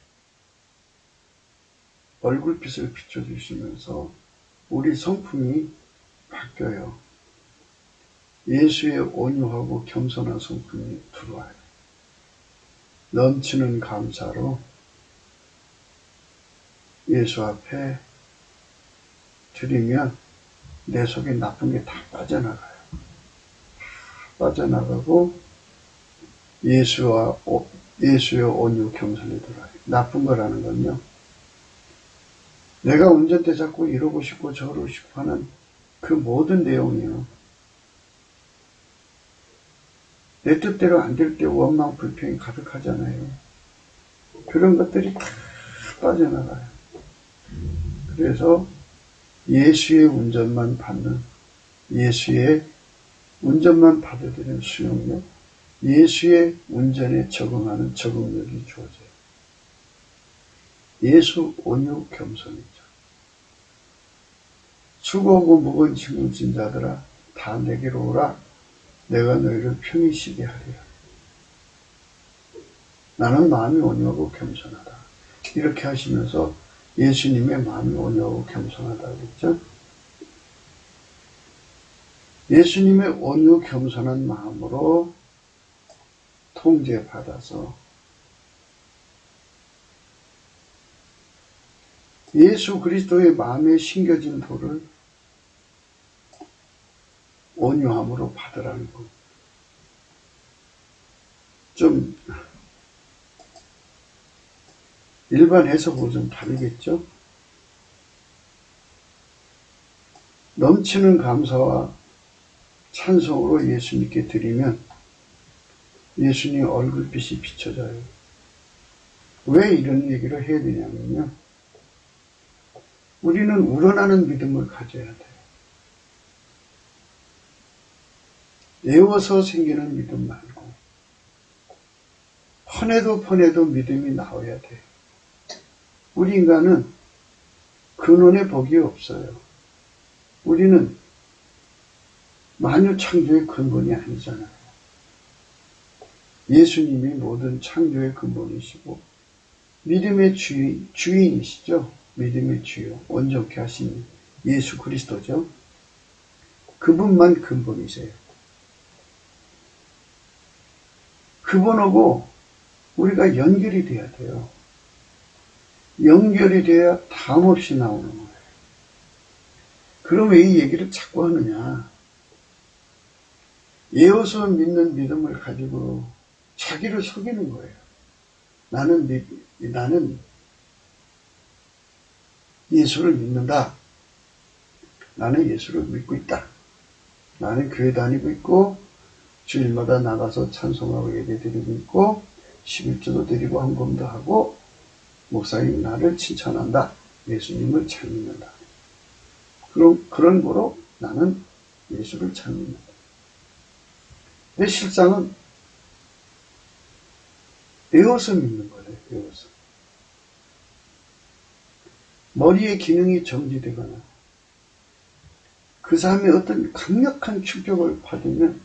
A: 얼굴빛을 비춰주시면서 우리 성품이 바뀌어요. 예수의 온유하고 겸손한 성품이 들어와요. 넘치는 감사로 예수 앞에 드리면 내 속에 나쁜 게 다 빠져나가요. 빠져나가고 예수의 온유 겸손이 들어와요. 나쁜 거라는 건요, 내가 운전대 잡고 이러고 싶고 저러고 싶어 하는 그 모든 내용이요, 내 뜻대로 안 될 때 원망 불평이 가득하잖아요. 그런 것들이 다 빠져나가요. 그래서 예수의 운전만 받는, 예수의 운전만 받아들이는 수용력, 예수의 운전에 적응하는 적응력이 주어져요. 예수 온유 겸손이죠. 수고하고 무거운 짐을 진 자들아 다 내게로 오라. 내가 너희를 편히 쉬게 하리라. 나는 마음이 온유하고 겸손하다. 이렇게 하시면서 예수님의 마음이 온유하고 겸손하다 그랬죠. 예수님의 온유 겸손한 마음으로 통제받아서 예수 그리스도의 마음에 심겨진 도를 온유함으로 받으라는 것. 좀 일반 해석하고 좀 다르겠죠? 넘치는 감사와 찬송으로 예수님께 드리면 예수님 얼굴빛이 비춰져요. 왜 이런 얘기를 해야 되냐면요, 우리는 우러나는 믿음을 가져야 돼요. 애워서 생기는 믿음 말고 퍼내도 믿음이 나와야 돼요. 우리 인간은 근원의 복이 없어요. 우리는 만유 창조의 근본이 아니잖아요. 예수님이 모든 창조의 근본이시고 믿음의 주인이시죠. 믿음의 주요, 온전케 하신 예수 그리스도죠. 그분만 근본이세요. 그분하고 우리가 연결이 돼야 돼요. 연결이 돼야 담없이 나오는 거예요. 그럼 왜 이 얘기를 자꾸 하느냐? 예어서 믿는 믿음을 가지고 자기를 속이는 거예요. 나는 예수를 믿는다. 나는 예수를 믿고 있다. 나는 교회 다니고 있고 주일마다 나가서 찬송하고 예배드리고 있고 11조도 드리고 헌금도 하고 목사님 나를 칭찬한다. 예수님을 잘 믿는다. 그런 거로 나는 예수를 잘 믿는다. 내 실상은 배워서 믿는 거예요. 배워서. 머리의 기능이 정지되거나 그 사람이 어떤 강력한 충격을 받으면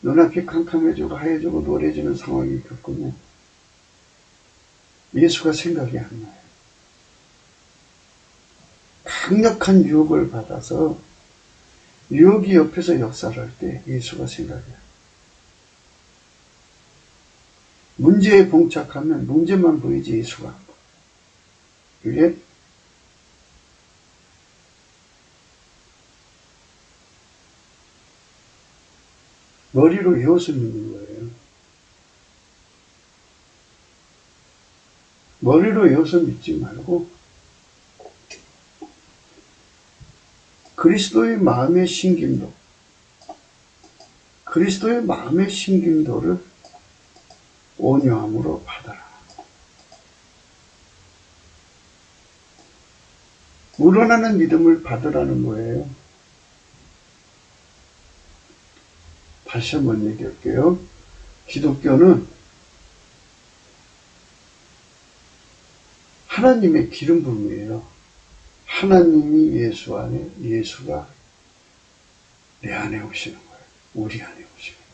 A: 눈앞이 캄캄해지고 하얘지고 노래지는 상황이 겪으면 예수가 생각이 안 나요. 강력한 유혹을 받아서 유혹이 옆에서 역사를 할 때 예수가 생각이 나요. 문제에 봉착하면 문제만 보이지 예수가 안 보여요. 그게 머리로 외워서 믿는 거예요. 머리로 외워서 믿지 말고 그리스도의 마음의 심김도, 그리스도의 마음의 심김도를 온유함으로 받아라. 우러나는 믿음을 받으라는 거예요. 다시 한번 얘기할게요. 기독교는 하나님의 기름 부음이에요. 하나님이 예수 안에, 예수가 내 안에 오시는 거예요. 우리 안에 오시는 거예요.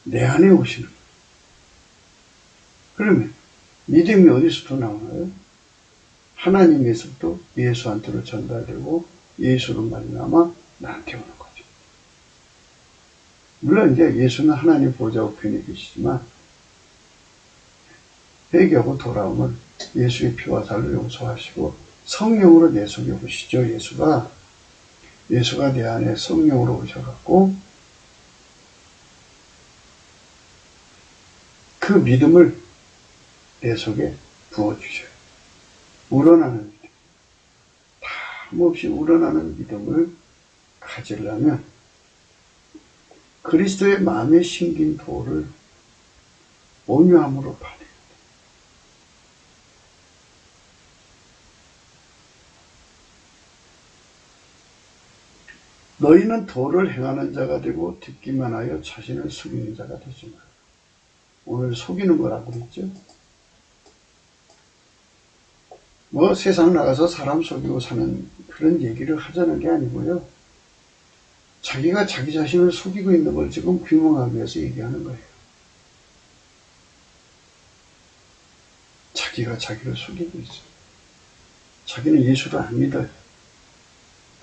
A: 내 안에 오시는 거예요. 그러면 믿음이 어디서부터 나오나요? 하나님에서부터 예수한테로 전달되고 예수로 말미암아 나한테 오는 거죠. 물론 이제 예수는 하나님 보좌 우편에 계시지만 회개하고 돌아오면 예수의 피와 살로 용서하시고 성령으로 내 속에 오시죠. 예수가 내 안에 성령으로 오셔갖고 그 믿음을 내 속에 부어주셔요. 우러나는 믿음. 다름없이 우러나는 믿음을 가지려면 그리스도의 마음에 심긴 도를 온유함으로 받아요. 너희는 도를 행하는 자가 되고 듣기만 하여 자신을 속이는 자가 되지 마. 오늘 속이는 거라고 그랬죠? 뭐 세상 나가서 사람 속이고 사는 그런 얘기를 하자는 게 아니고요. 자기가 자기 자신을 속이고 있는 걸 지금 규명하기 위해서 얘기하는 거예요. 자기가 자기를 속이고 있어요. 자기는 예수를 안 믿어요.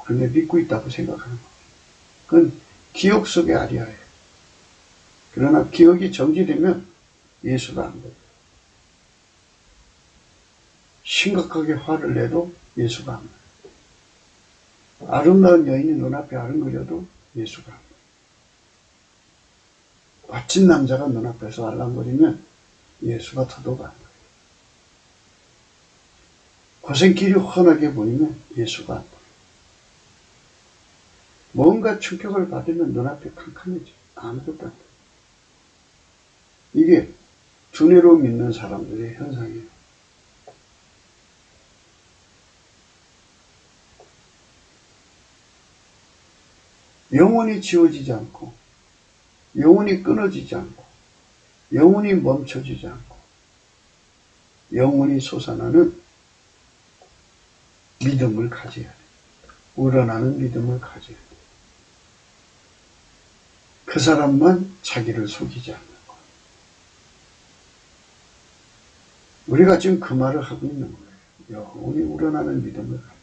A: 그런데 믿고 있다고 생각하는 거예요. 그건 기억 속의 아리아예요. 그러나 기억이 정지되면 예수가 안 돼요. 심각하게 화를 내도 예수가 안 돼요. 아름다운 여인이 눈앞에 아른거려도 예수가 안 돼요. 멋진 남자가 눈앞에서 알랑거리면 예수가 더더욱 안 돼요. 고생길이 훤하게 보이면 예수가 안 돼요. 뭔가 충격을 받으면 눈앞에 캄캄해져. 아무것도 안 돼요. 이게 두뇌로 믿는 사람들의 현상이에요. 영혼이 지워지지 않고, 영혼이 끊어지지 않고, 영혼이 멈춰지지 않고, 영혼이 솟아나는 믿음을 가져야 돼요. 우러나는 믿음을 가져야 돼요. 그 사람만 자기를 속이지 않는 거예요. 우리가 지금 그 말을 하고 있는 거예요. 영혼이 우러나는 믿음을 가져.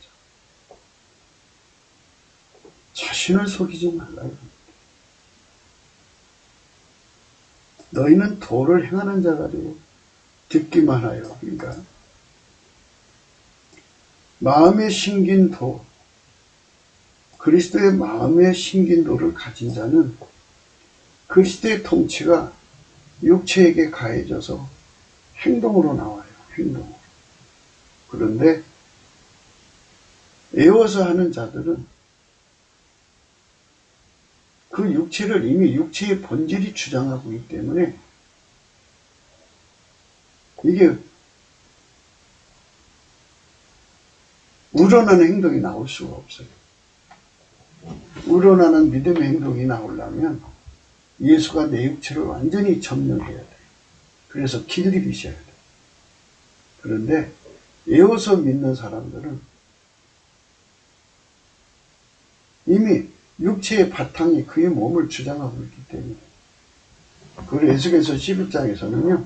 A: 자신을 속이지 말라요. 너희는 도를 행하는 자가 되고 듣기만 하여. 그러니까 마음에 심긴 도, 그리스도의 마음에 심긴 도를 가진 자는 그리스도의 통치가 육체에게 가해져서 행동으로 나와요. 행동으로. 그런데 애워서 하는 자들은 그 육체를 이미 육체의 본질이 주장하고 있기 때문에 이게 우러나는 행동이 나올 수가 없어요. 우러나는 믿음의 행동이 나오려면 예수가 내 육체를 완전히 점령해야 돼요. 그래서 길들이셔야 돼요. 그런데 에워서 믿는 사람들은 이미 육체의 바탕이 그의 몸을 주장하고 있기 때문에, 그리고 에스겔서 11장에서는요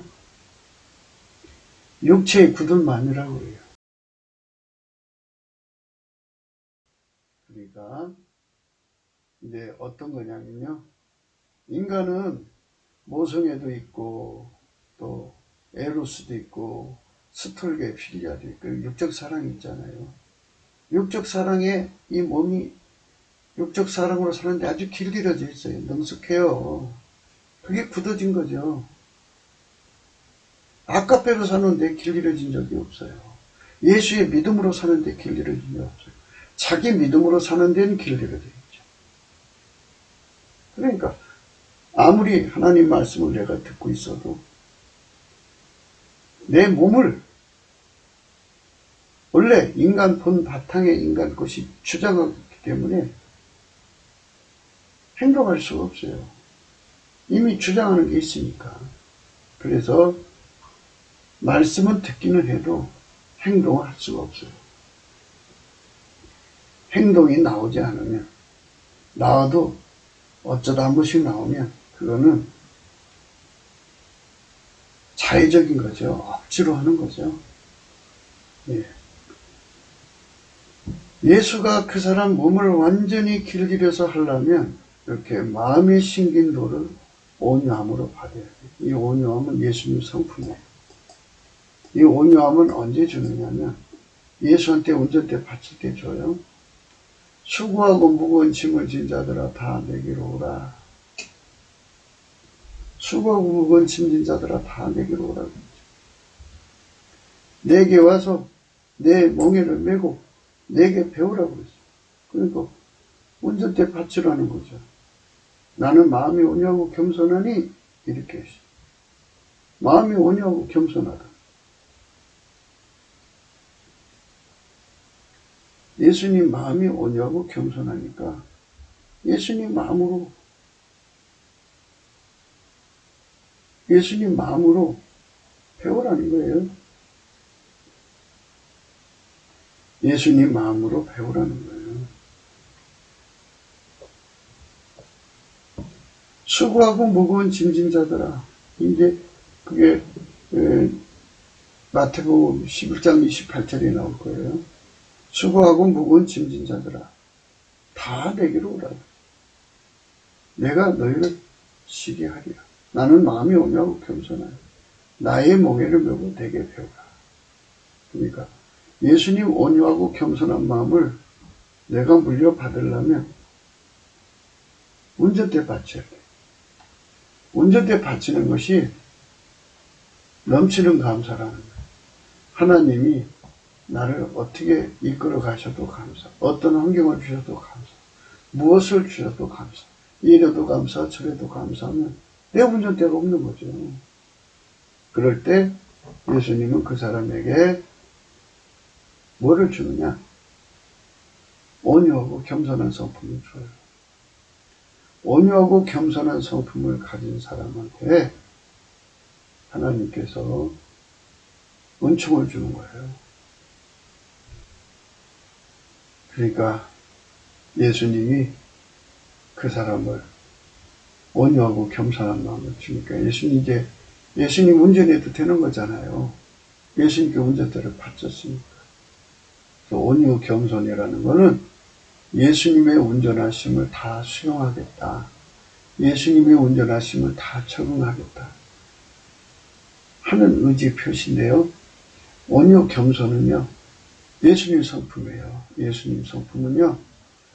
A: 육체의 굳은맘이라고 해요. 그러니까 이제 어떤 거냐면요, 인간은 모성애도 있고 또 에로스도 있고 스톨게 필리아도 있고 육적 사랑이 있잖아요. 육적 사랑에 이 몸이 육적 사랑으로 사는데 아주 길들여져 있어요. 능숙해요. 그게 굳어진 거죠. 아까빼로 사는데 길들여진 적이 없어요. 예수의 믿음으로 사는데 길들여진 적이 없어요. 자기 믿음으로 사는 데는 길들여져 있죠. 그러니까 아무리 하나님 말씀을 내가 듣고 있어도 내 몸을 원래 인간 본 바탕의 인간 것이 주장하기 때문에 행동할 수가 없어요. 이미 주장하는 게 있으니까. 그래서 말씀은 듣기는 해도 행동을 할 수가 없어요. 행동이 나오지 않으면, 나와도 어쩌다 한 번씩 나오면 그거는 자의적인 거죠. 억지로 하는 거죠. 예. 예수가 그 사람 몸을 완전히 길들여서 하려면 이렇게 마음에 심긴 도를 온유함으로 받아야 돼요. 이 온유함은 예수님 성품이에요. 이 온유함은 언제 주느냐면 예수한테 운전대 바칠 때 줘요. 수고하고 무거운 짐을 진 자들아 다 내게로 오라. 수고하고 무거운 짐 진 자들아 다 내게로 오라. 내게 와서 내 멍에를 메고 내게 배우라고 그랬어요. 그러니까 운전대 바치라는 거죠. 나는 마음이 온유하고 겸손하니 이렇게 했어요. 마음이 온유하고 겸손하다. 예수님 마음이 온유하고 겸손하니까 예수님 마음으로 배우라는 거예요. 예수님 마음으로 배우라는 거예요. 수고하고 무거운 짐진 자들아. 이제 그게 마태복음 11장 28절에 나올 거예요. 수고하고 무거운 짐진 자들아 다 내게로 오라. 내가 너희를 쉬게 하리라. 나는 마음이 온유하고 겸손하여 나의 멍에를 메고 내게 배우라. 그러니까 예수님 온유하고 겸손한 마음을 내가 물려받으려면 운전대 바쳐야 돼. 운전대 바치는 것이 넘치는 감사라는 거예요. 하나님이 나를 어떻게 이끌어 가셔도 감사, 어떤 환경을 주셔도 감사, 무엇을 주셔도 감사, 이래도 감사, 저래도 감사하면 내 운전대가 없는 거죠. 그럴 때 예수님은 그 사람에게 뭐를 주느냐? 온유하고 겸손한 성품을 줘요. 온유하고 겸손한 성품을 가진 사람한테 하나님께서 은총을 주는 거예요. 그러니까 예수님이 그 사람을 온유하고 겸손한 마음을 주니까 예수님 운전해도 되는 거잖아요. 예수님께 운전대를 바쳤으니까. 온유 겸손이라는 거는 예수님의 운전하심을 다 수용하겠다. 예수님의 운전하심을 다 적응하겠다. 하는 의지 표시인데요. 온유 겸손은요. 예수님 성품이에요. 예수님 성품은요.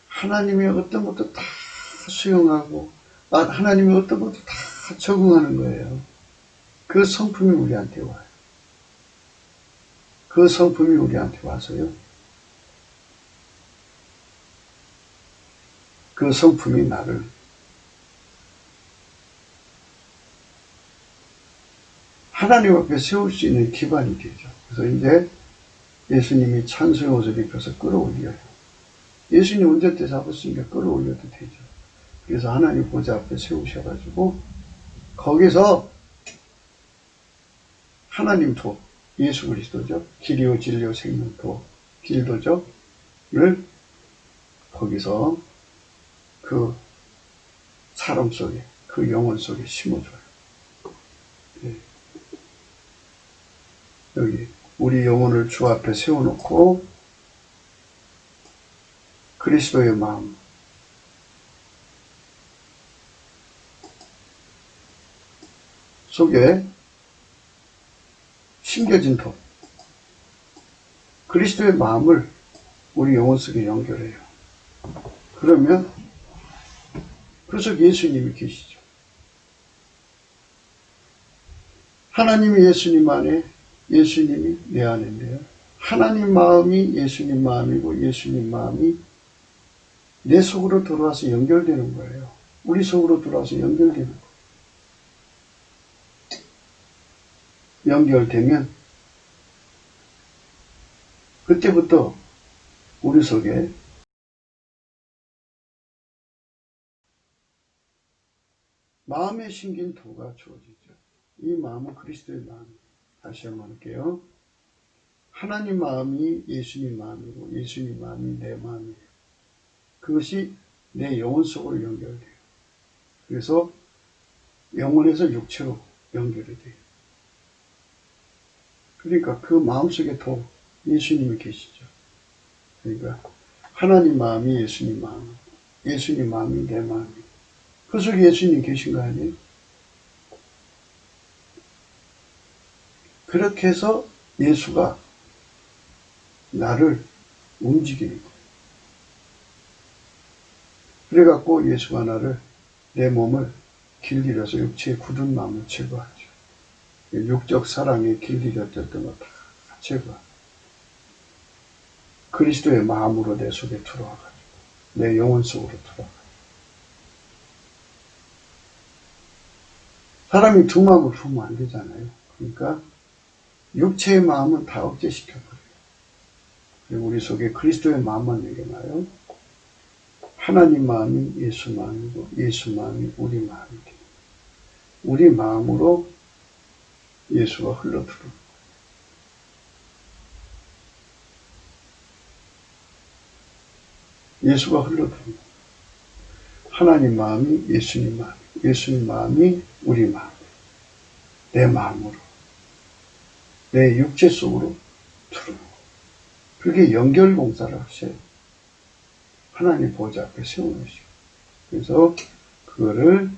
A: 하나님의 어떤 것도 다 수용하고 하나님의 어떤 것도 다 적응하는 거예요. 그 성품이 우리한테 와요. 그 성품이 우리한테 와서요. 그 성품이 나를 하나님 앞에 세울 수 있는 기반이 되죠. 그래서 이제 예수님이 찬송의 옷을 입혀서 끌어올려요. 예수님 운전대 잡았으니까 끌어올려도 되죠. 그래서 하나님 보좌 앞에 세우셔가지고 거기서 하나님 예수 그리스도죠. 길이요 진리요 생명도 길도죠.를 거기서 그 사람 속에, 그 영혼 속에 심어줘요. 예. 여기 우리 영혼을 주 앞에 세워놓고 그리스도의 마음 속에 심겨진 도, 그리스도의 마음을 우리 영혼 속에 연결해요. 그러면 그 속에 예수님이 계시죠. 하나님이 예수님 안에, 예수님이 내 안인데요. 하나님 마음이 예수님 마음이고 예수님 마음이 내 속으로 들어와서 연결되는 거예요. 우리 속으로 들어와서 연결되는 거예요. 연결되면 그때부터 우리 속에 마음에 심긴 도가 주어지죠. 이 마음은 그리스도의 마음이에요. 다시 한번 할게요. 하나님 마음이 예수님 마음이고 예수님 마음이 내 마음이에요. 그것이 내 영혼 속으로 연결돼요. 그래서 영혼에서 육체로 연결이 돼요. 그러니까 그 마음속에 도 예수님이 계시죠. 그러니까 하나님 마음이 예수님 마음, 예수님 마음이 내 마음이에요. 그 속에 예수님 계신 거 아니에요? 그렇게 해서 예수가 나를 움직이는 거예요. 그래갖고 예수가 나를, 내 몸을 길들여서 육체의 굳은 마음을 제거하죠. 육적 사랑에 길들여졌던 거 다 제거하죠. 그리스도의 마음으로 내 속에 들어와가지고 내 영혼 속으로 들어와가지고 사람이 두 마음을 품으면 안 되잖아요. 그러니까 육체의 마음은 다 억제시켜버려요. 그리고 우리 속에 그리스도의 마음만 내려놔요. 하나님 마음이 예수 마음이고 예수 마음이 우리 마음이 돼요. 우리 마음으로 예수가 흘러들어오는 거예요. 예수가 흘러들어오는 거예요. 하나님 마음이 예수님 마음, 예수님 마음이 우리 마음, 내 마음으로, 내 육체 속으로 들어오는 거예요. 그게 연결 공사를 하셔요. 하나님 보좌 앞에 세워놓으시고. 그래서 그거를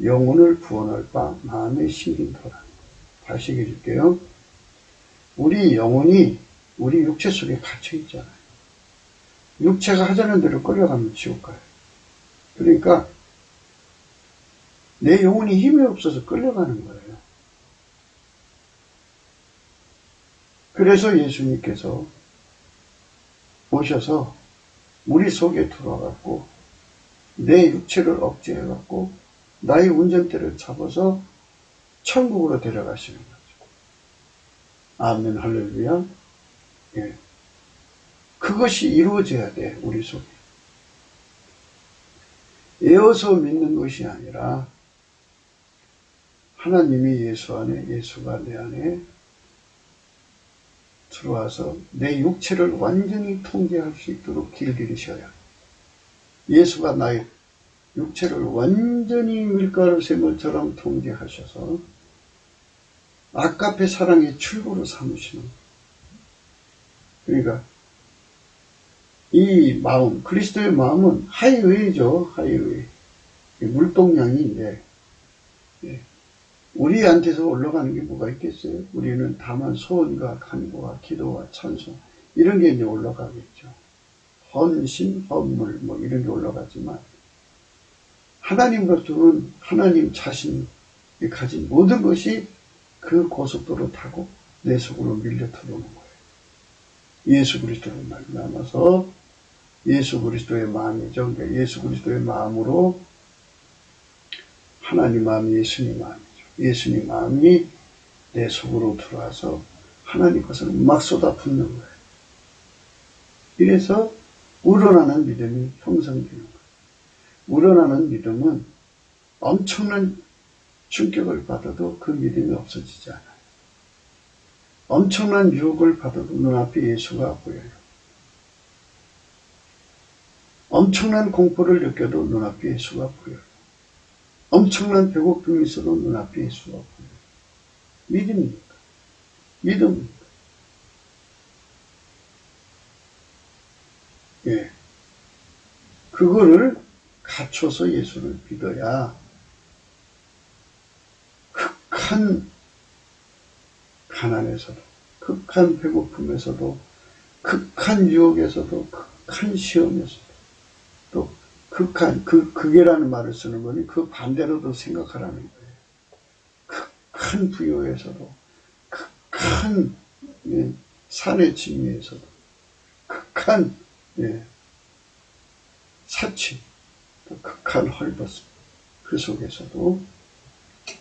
A: 영혼을 구원할 바 마음에 심긴 도라. 다시 얘기해 줄게요. 우리 영혼이 우리 육체 속에 갇혀 있잖아요. 육체가 하자는 대로 끌려가면 지옥 가요. 그러니까 내 영혼이 힘이 없어서 끌려가는 거예요. 그래서 예수님께서 오셔서 우리 속에 들어와갖고 내 육체를 억제해갖고 나의 운전대를 잡아서 천국으로 데려가시는 거죠. 아멘, 할렐루야. 예. 그것이 이루어져야 돼, 우리 속에. 에어서 믿는 것이 아니라 하나님이 예수 안에, 예수가 내 안에 들어와서 내 육체를 완전히 통제할 수 있도록 길들이셔야. 예수가 나의 육체를 완전히 밀가루 샘물처럼 통제하셔서 아까페 사랑의 출구로 삼으시는 거예요. 그러니까 이 마음, 그리스도의 마음은 하이웨이죠. 하이웨이. 물동량인데 우리한테서 올라가는 게 뭐가 있겠어요? 우리는 다만 소원과 간구와 기도와 찬송 이런 게 이제 올라가겠죠. 헌신, 헌물 뭐 이런 게 올라가지만 하나님으로부터는 하나님 자신이 가진 모든 것이 그 고속도로 타고 내 속으로 밀려 들어오는 거예요. 예수 그리스도를 만나서 예수 그리스도의 마음이죠. 그러니까 예수 그리스도의 마음으로 하나님 마음이 예수님 마음이죠. 예수님 마음이 내 속으로 들어와서 하나님 것을 막 쏟아붓는 거예요. 이래서 우러나는 믿음이 형성되는 거예요. 우러나는 믿음은 엄청난 충격을 받아도 그 믿음이 없어지지 않아요. 엄청난 유혹을 받아도 눈앞에 예수가 보여요. 엄청난 공포를 느껴도 눈앞에 예수가 보여요. 엄청난 배고픔이 있어도 눈앞에 예수가 보여요. 믿음입니까? 믿음. 예. 그거를 갖춰서 예수를 믿어야 극한 가난에서도, 극한 배고픔에서도, 극한 유혹에서도, 극한 시험에서도, 또 극한, 극이라는 말을 쓰는 거니 그 반대로도 생각하라는 거예요. 극한 부여에서도, 극한 산의 진미에서도, 극한 사치, 또 극한 헐벗음, 그 속에서도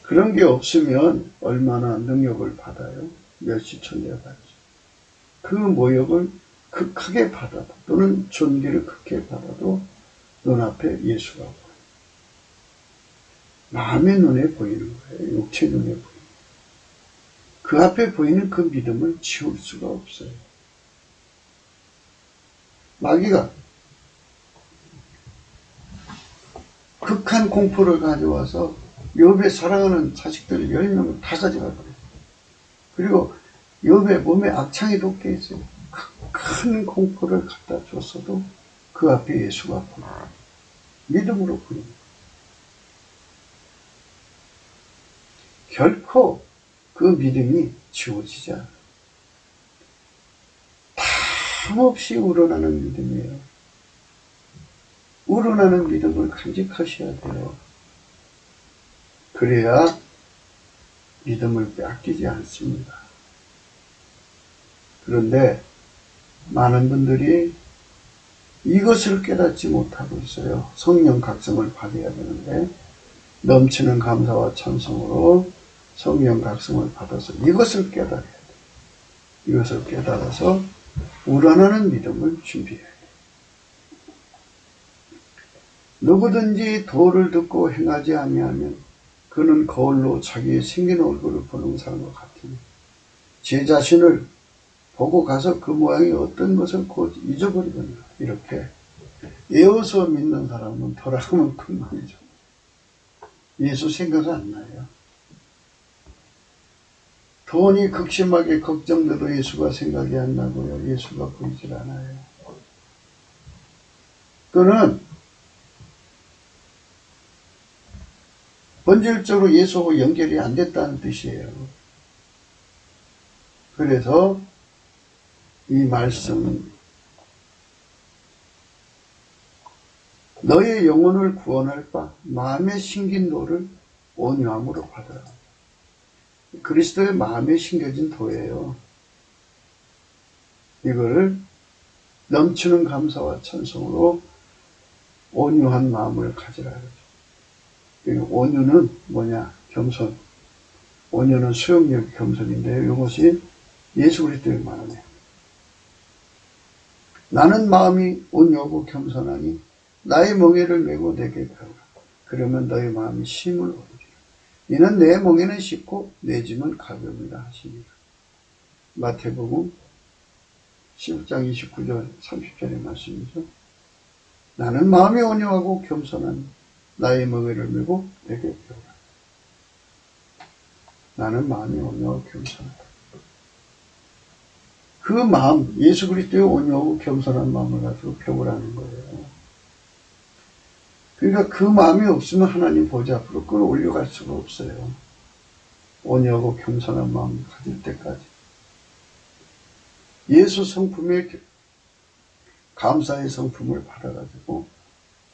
A: 그런 게 없으면 얼마나 능력을 받아요? 멸시천대가 받죠. 그 모욕을 극하게 받아도, 또는 존귀를 극하게 받아도 눈앞에 예수가 보여요. 마음의 눈에 보이는 거예요. 육체 눈에 보이는 거예요. 그 앞에 보이는 그 믿음을 지울 수가 없어요. 마귀가 극한 공포를 가져와서 욥의 사랑하는 자식들 10명을 다 가져가거든요. 그리고 욥의 몸에 악창이 돋게 있어요. 극한 공포를 갖다 줬어도 그 앞에 예수가 보여요. 믿음으로 보입니다. 결코 그 믿음이 지워지지 않아요. 탐없이 우러나는 믿음이에요. 우러나는 믿음을 간직하셔야 돼요. 그래야 믿음을 빼앗기지 않습니다. 그런데 많은 분들이 이것을 깨닫지 못하고 있어요. 성령 각성을 받아야 되는데 넘치는 감사와 찬송으로 성령 각성을 받아서 이것을 깨달아야 돼요. 이것을 깨달아서 우러나는 믿음을 준비해야 돼요. 누구든지 도를 듣고 행하지 아니하면 그는 거울로 자기의 생긴 얼굴을 보는 사람과 같으니 제 자신을 보고 가서 그 모양이 어떤 것을 곧 잊어버리거니와. 이렇게 애워서 믿는 사람은 돌아가면 그만이죠. 예수 생각 안 나요. 돈이 극심하게 걱정돼도 예수가 생각이 안 나고요. 예수가 보이질 않아요. 그는 본질적으로 예수하고 연결이 안 됐다는 뜻이에요. 그래서 이 말씀은 너의 영혼을 구원할 바 마음에 심긴 도를 온유함으로 받아라. 그리스도의 마음에 심겨진 도예요. 이거를 넘치는 감사와 찬송으로 온유한 마음을 가지라. 온유는 뭐냐? 겸손. 온유는 수용력 겸손인데요. 이것이 예수 그리스도의 마음이에요. 나는 마음이 온유하고 겸손하니 나의 멍에를 메고 내게 배우라. 그러면 너의 마음이 쉼을 얻으리라. 이는 내 멍에는 쉽고 내 짐은 가벼움이라 하시니라. 마태복음 11장 29절 30절의 말씀이죠. 나는 마음이 온유하고 겸손하니 나의 멍에를 메고 내게 배우라. 나는 마음이 온유하고 겸손하다. 그 마음, 예수 그리스도의 온유하고 겸손한 마음을 가지고 배우라는 거예요. 그러니까 그 마음이 없으면 하나님 보좌 앞으로 끌어올려갈 수가 없어요. 온유하고 겸손한 마음을 가질 때까지. 예수 성품의 감사의 성품을 받아가지고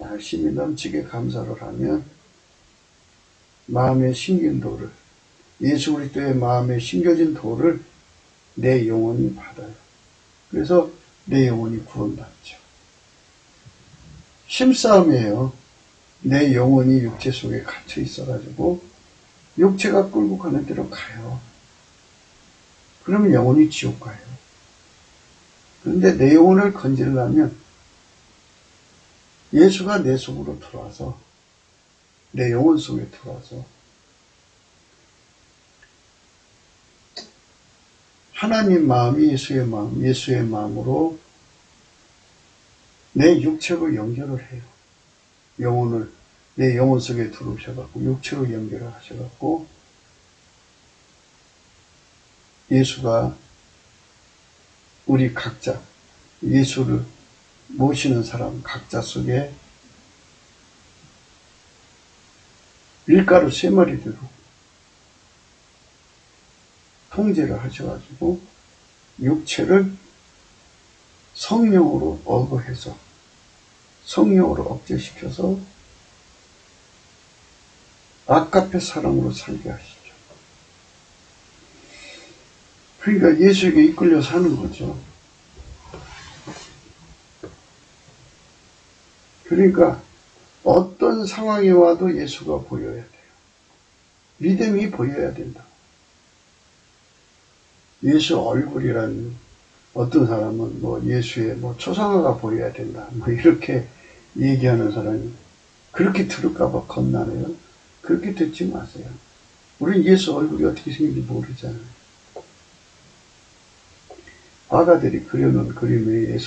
A: 열심히 넘치게 감사를 하면 마음에 심긴 도를, 예수 그리스도의 마음에 심겨진 도를 내 영혼이 받아요. 그래서 내 영혼이 구원받죠. 힘싸움이에요. 내 영혼이 육체 속에 갇혀 있어가지고 육체가 끌고 가는 대로 가요. 그러면 영혼이 지옥 가요. 그런데 내 영혼을 건지려면 예수가 내 속으로 들어와서 내 영혼 속에 들어와서 하나님 마음이 예수의 마음으로 내 육체로 연결을 해요. 영혼을 내 영혼 속에 들어오셔갖고 육체로 연결을 하셔갖고 예수가 우리 각자 예수를 모시는 사람 각자 속에 밀가루 3마리대로 통제를 하셔가지고 육체를 성령으로 어거해서 성령으로 억제시켜서 아까페 사랑으로 살게 하시죠. 그러니까 예수에게 이끌려 사는 거죠. 그러니까 어떤 상황이 와도 예수가 보여야 돼요. 믿음이 보여야 된다. 예수 얼굴이란 어떤 사람은 예수의 초상화가 보여야 된다. 이렇게 얘기하는 사람이 그렇게 들을까봐 겁나네요. 그렇게 듣지 마세요. 우린 예수 얼굴이 어떻게 생긴지 모르잖아요. 화가들이 그려놓은 그림에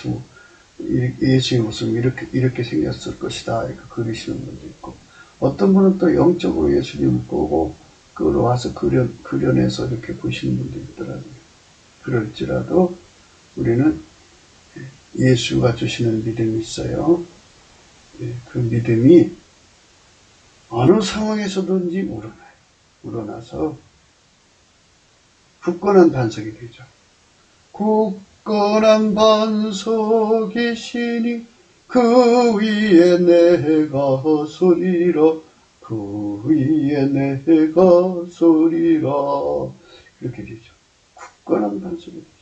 A: 예수의 모습이 이렇게 생겼을 것이다. 이렇게 그리시는 분도 있고, 어떤 분은 또 영적으로 예수님을 보고, 그걸 와서 그려내서 이렇게 보시는 분도 있더라고요. 그럴지라도, 우리는 예수가 주시는 믿음이 있어요. 그 믿음이 어느 상황에서든지 우러나서 굳건한 반석이 되죠. 굳건한 반석이시니 그 위에 내가 서리라, 그 위에 내가 서리라, 이렇게 되죠. 굳건한 반석이 되죠.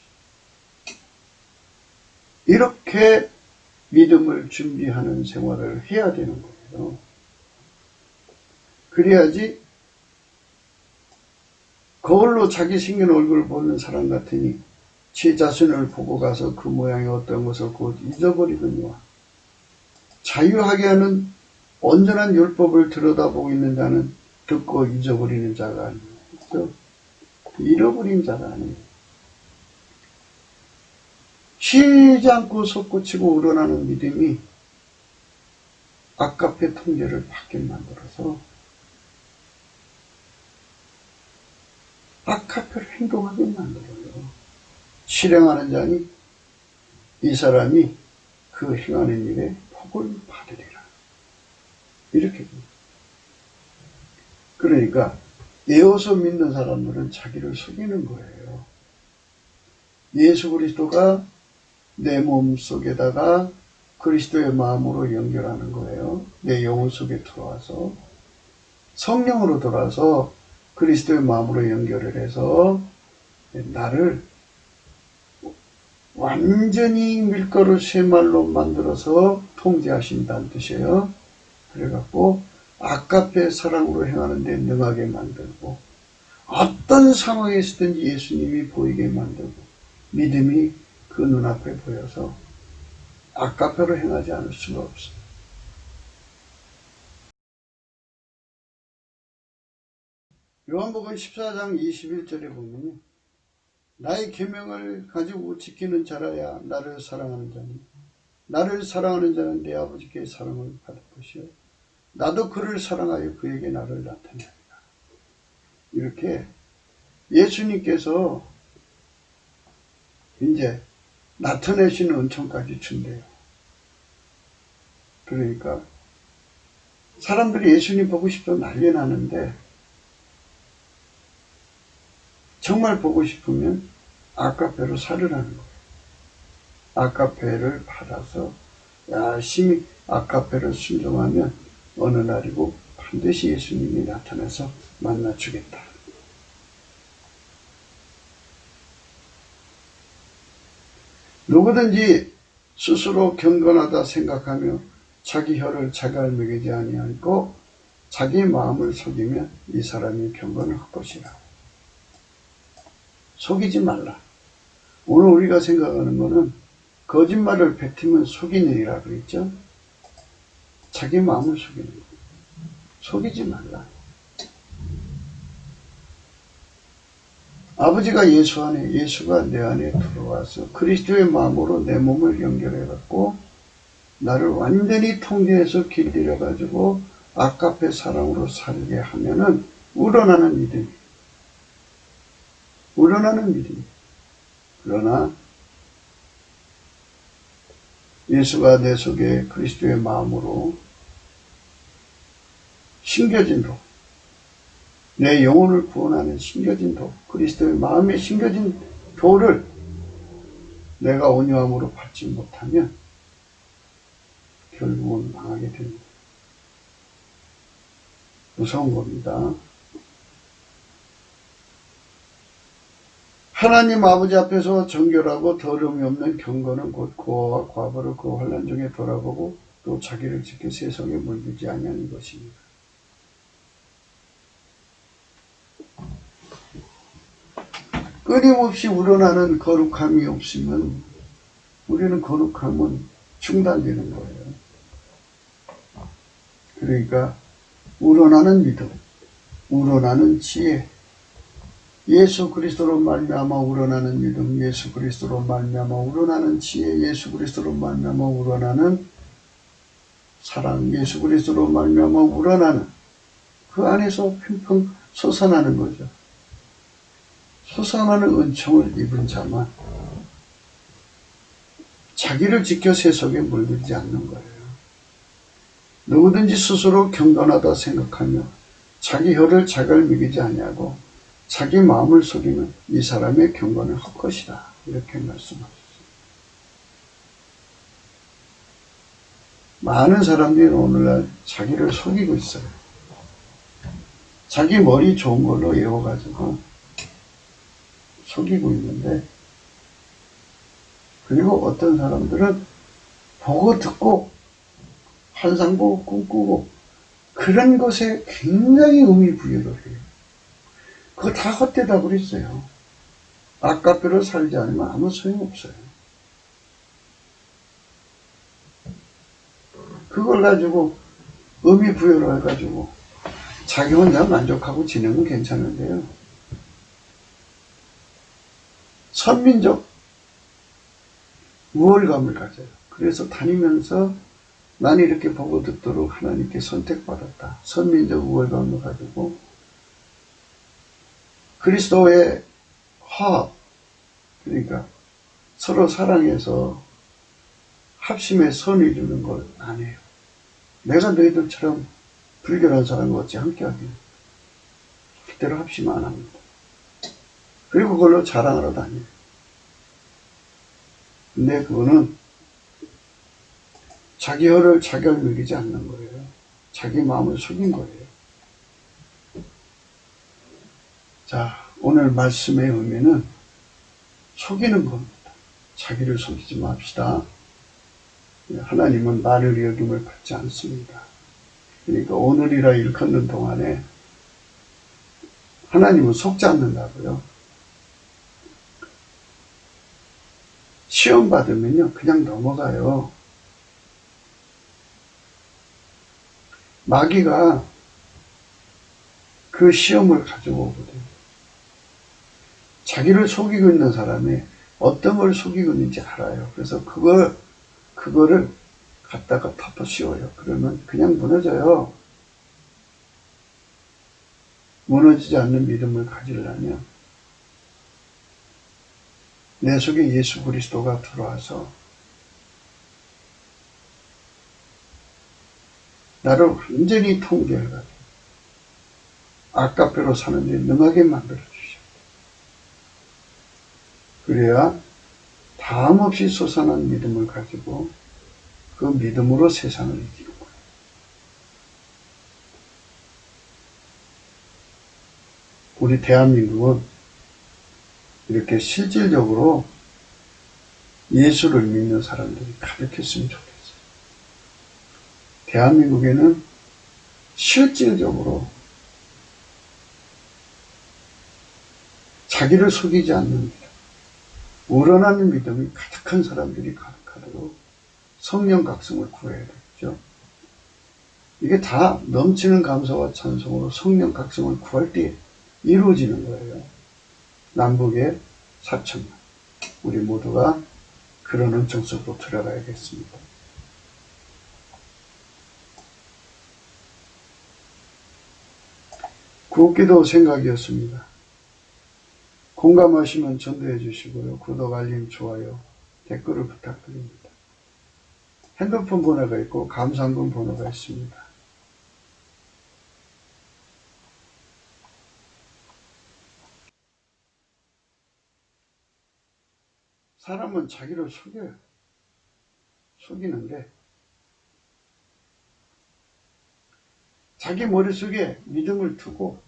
A: 이렇게 믿음을 준비하는 생활을 해야 되는 거예요. 그래야지 거울로 자기 생긴 얼굴을 보는 사람 같으니 제 자신을 보고 가서 그 모양이 어떤 것을 곧 잊어버리거니와, 자유하게 하는 온전한 율법을 들여다보고 있는 자는 듣고 잊어버리는 자가 아니에요. 잃어버린 자가 아니에요. 쉬지 않고 솟구치고 우러나는 믿음이 아까페 통제를 받게 만들어서 아까페를 행동하게 만들어요. 실행하는 자니 이 사람이 그 행하는 일에 복을 받으리라. 이렇게 됩니다. 그러니까 에어서 믿는 사람들은 자기를 속이는 거예요. 예수 그리스도가 내 몸 속에다가 그리스도의 마음으로 연결하는 거예요. 내 영혼 속에 들어와서 성령으로 돌아서 그리스도의 마음으로 연결을 해서 나를 완전히 밀가루 3말로 만들어서 통제하신다는 뜻이에요. 그래갖고 아까페 사랑으로 행하는 데 능하게 만들고, 어떤 상황에 있든지 예수님이 보이게 만들고, 믿음이 그 눈앞에 보여서 아까페로 행하지 않을 수가 없어요. 요한복음 14장 21절에 보면 나의 계명을 가지고 지키는 자라야 나를 사랑하는 자니 나를 사랑하는 자는 내 아버지께 사랑을 받을 것이요 나도 그를 사랑하여 그에게 나를 나타내리라. 이렇게 예수님께서 이제 나타내시는 은총까지 준대요. 그러니까 사람들이 예수님 보고 싶어 난리 나는데, 정말 보고 싶으면 아까페로 살으라는 거예요. 아까페를 받아서 열심히 아까페를 순종하면 어느 날이고 반드시 예수님이 나타나서 만나주겠다. 누구든지 스스로 경건하다 생각하며 자기 혀를 자기 알먹이지 아니하고 자기 마음을 속이면 이 사람이 경건을 할 것이라. 속이지 말라. 오늘 우리가 생각하는 것은 거짓말을 뱉으면 속이느니라 그랬죠. 자기 마음을 속이는 거예요. 속이지 말라. 아버지가 예수 안에, 예수가 내 안에 들어와서 그리스도의 마음으로 내 몸을 연결해갖고 나를 완전히 통제해서 길들여가지고 아까페 사랑으로 살게 하면은 우러나는 믿음이. 우러나는 믿음. 그러나 예수가 내 속에 그리스도의 마음으로 심겨진 도, 내 영혼을 구원하는 심겨진 도, 그리스도의 마음에 심겨진 도를 내가 온유함으로 받지 못하면 결국은 망하게 됩니다. 무서운 겁니다. 하나님 아버지 앞에서 정결하고 더러움이 없는 경건은 곧 고아와 과부를 그 환난 중에 돌아보고 또 자기를 지켜 세상에 물들지 아니하는 것입니다. 끊임없이 우러나는 거룩함이 없으면 우리는 거룩함은 중단되는 거예요. 그러니까 우러나는 믿음, 우러나는 지혜, 예수 그리스도로 말미암아 우러나는 믿음, 예수 그리스도로 말미암아 우러나는 지혜, 예수 그리스도로 말미암아 우러나는 사랑, 예수 그리스도로 말미암아 우러나는 그 안에서 팽팽 솟아나는 거죠. 솟아나는 은총을 입은 자만 자기를 지켜 세속에 물들지 않는 거예요. 누구든지 스스로 경건하다 생각하며 자기 혀를 자갈 먹이지 아니하고 자기 마음을 속이면 이 사람의 경건은 헛것이다. 이렇게 말씀하셨어요. 많은 사람들이 오늘날 자기를 속이고 있어요. 자기 머리 좋은 걸로 외워가지고 속이고 있는데, 그리고 어떤 사람들은 보고 듣고 환상 보고 꿈꾸고 그런 것에 굉장히 의미 부여를 해요. 그거 다 헛되다 그랬어요. 아까표로 살지 않으면 아무 소용없어요. 그걸 가지고 의미 부여를 해가지고 자기 혼자 만족하고 지내면 괜찮은데요. 선민적 우월감을 가져요. 그래서 다니면서 난 이렇게 보고 듣도록 하나님께 선택받았다. 선민적 우월감을 가지고 그리스도의 화합, 그러니까 서로 사랑해서 합심의 선을 이루는 걸 안 해요. 내가 너희들처럼 불결한 사람과 어찌 함께하기는. 그대로 합심 안 합니다. 그리고 그걸로 자랑하러 다녀요. 근데 그거는 자기 혀를 자결 먹이지 않는 거예요. 자기 마음을 속인 거예요. 자, 오늘 말씀의 의미는 속이는 겁니다. 자기를 속이지 맙시다. 하나님은 말을 여김을 받지 않습니다. 그러니까 오늘이라 일컫는 동안에 하나님은 속지 않는다고요. 시험 받으면요 그냥 넘어가요. 마귀가 그 시험을 가지고 오거든요. 자기를 속이고 있는 사람이 어떤 걸 속이고 있는지 알아요. 그래서 그거를 갖다가 덮어 씌워요. 그러면 그냥 무너져요. 무너지지 않는 믿음을 가지려면 내 속에 예수 그리스도가 들어와서 나를 완전히 통제해가지고 아까표로 사는 데 능하게 만들어주셔. 그래야 다함없이 솟아난 믿음을 가지고 그 믿음으로 세상을 이기는 거예요. 우리 대한민국은 이렇게 실질적으로 예수를 믿는 사람들이 가득했으면 좋겠어요. 대한민국에는 실질적으로 자기를 속이지 않는 믿음, 우러나는 믿음이 가득한 사람들이 가득하도록 성령 각성을 구해야 되겠죠. 이게 다 넘치는 감사와 찬송으로 성령 각성을 구할 때 이루어지는 거예요. 남북의 4천만. 우리 모두가 그런 은총 속으로 들어가야겠습니다. 구기도 생각이었습니다. 공감하시면 전도해 주시고요. 구독, 알림, 좋아요, 댓글을 부탁드립니다. 핸드폰 번호가 있고 감상금 번호가 있습니다. 사람은 자기를 속여요. 속이는데 자기 머릿속에 믿음을 두고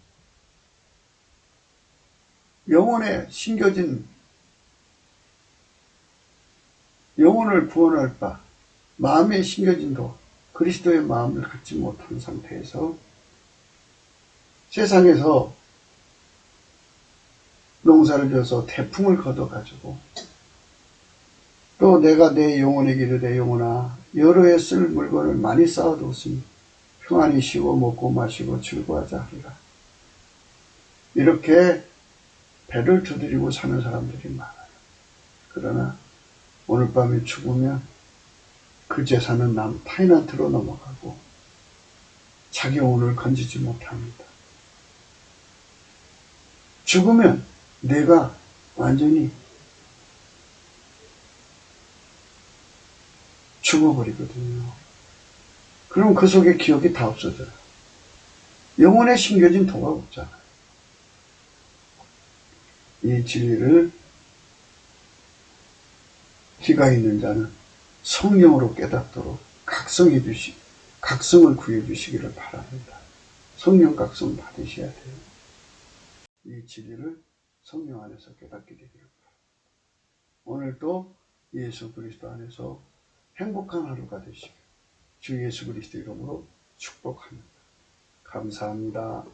A: 영혼에 심겨진 영혼을 구원할 바 마음에 심겨진 도 그리스도의 마음을 갖지 못한 상태에서 세상에서 농사를 지어서 태풍을 거둬가지고 또 내가 내 영혼에게 이르되 영혼아 여러 해 쓸 물건을 많이 쌓아두었으니 평안히 쉬고 먹고 마시고 즐거워하자 하리라. 이렇게 배를 두드리고 사는 사람들이 많아요. 그러나 오늘 밤에 죽으면 그 재산은 타인한테로 넘어가고 자기 영혼을 건지지 못합니다. 죽으면 내가 완전히 죽어버리거든요. 그럼 그 속에 기억이 다 없어져요. 영혼에 심겨진 도가 없잖아요. 이 진리를 기가 있는 자는 성령으로 깨닫도록 각성을 구해 주시기를 바랍니다. 성령 각성 받으셔야 돼요. 이 진리를 성령 안에서 깨닫게 되기를 바랍니다. 오늘도 예수 그리스도 안에서 행복한 하루가 되시길 주 예수 그리스도 이름으로 축복합니다. 감사합니다.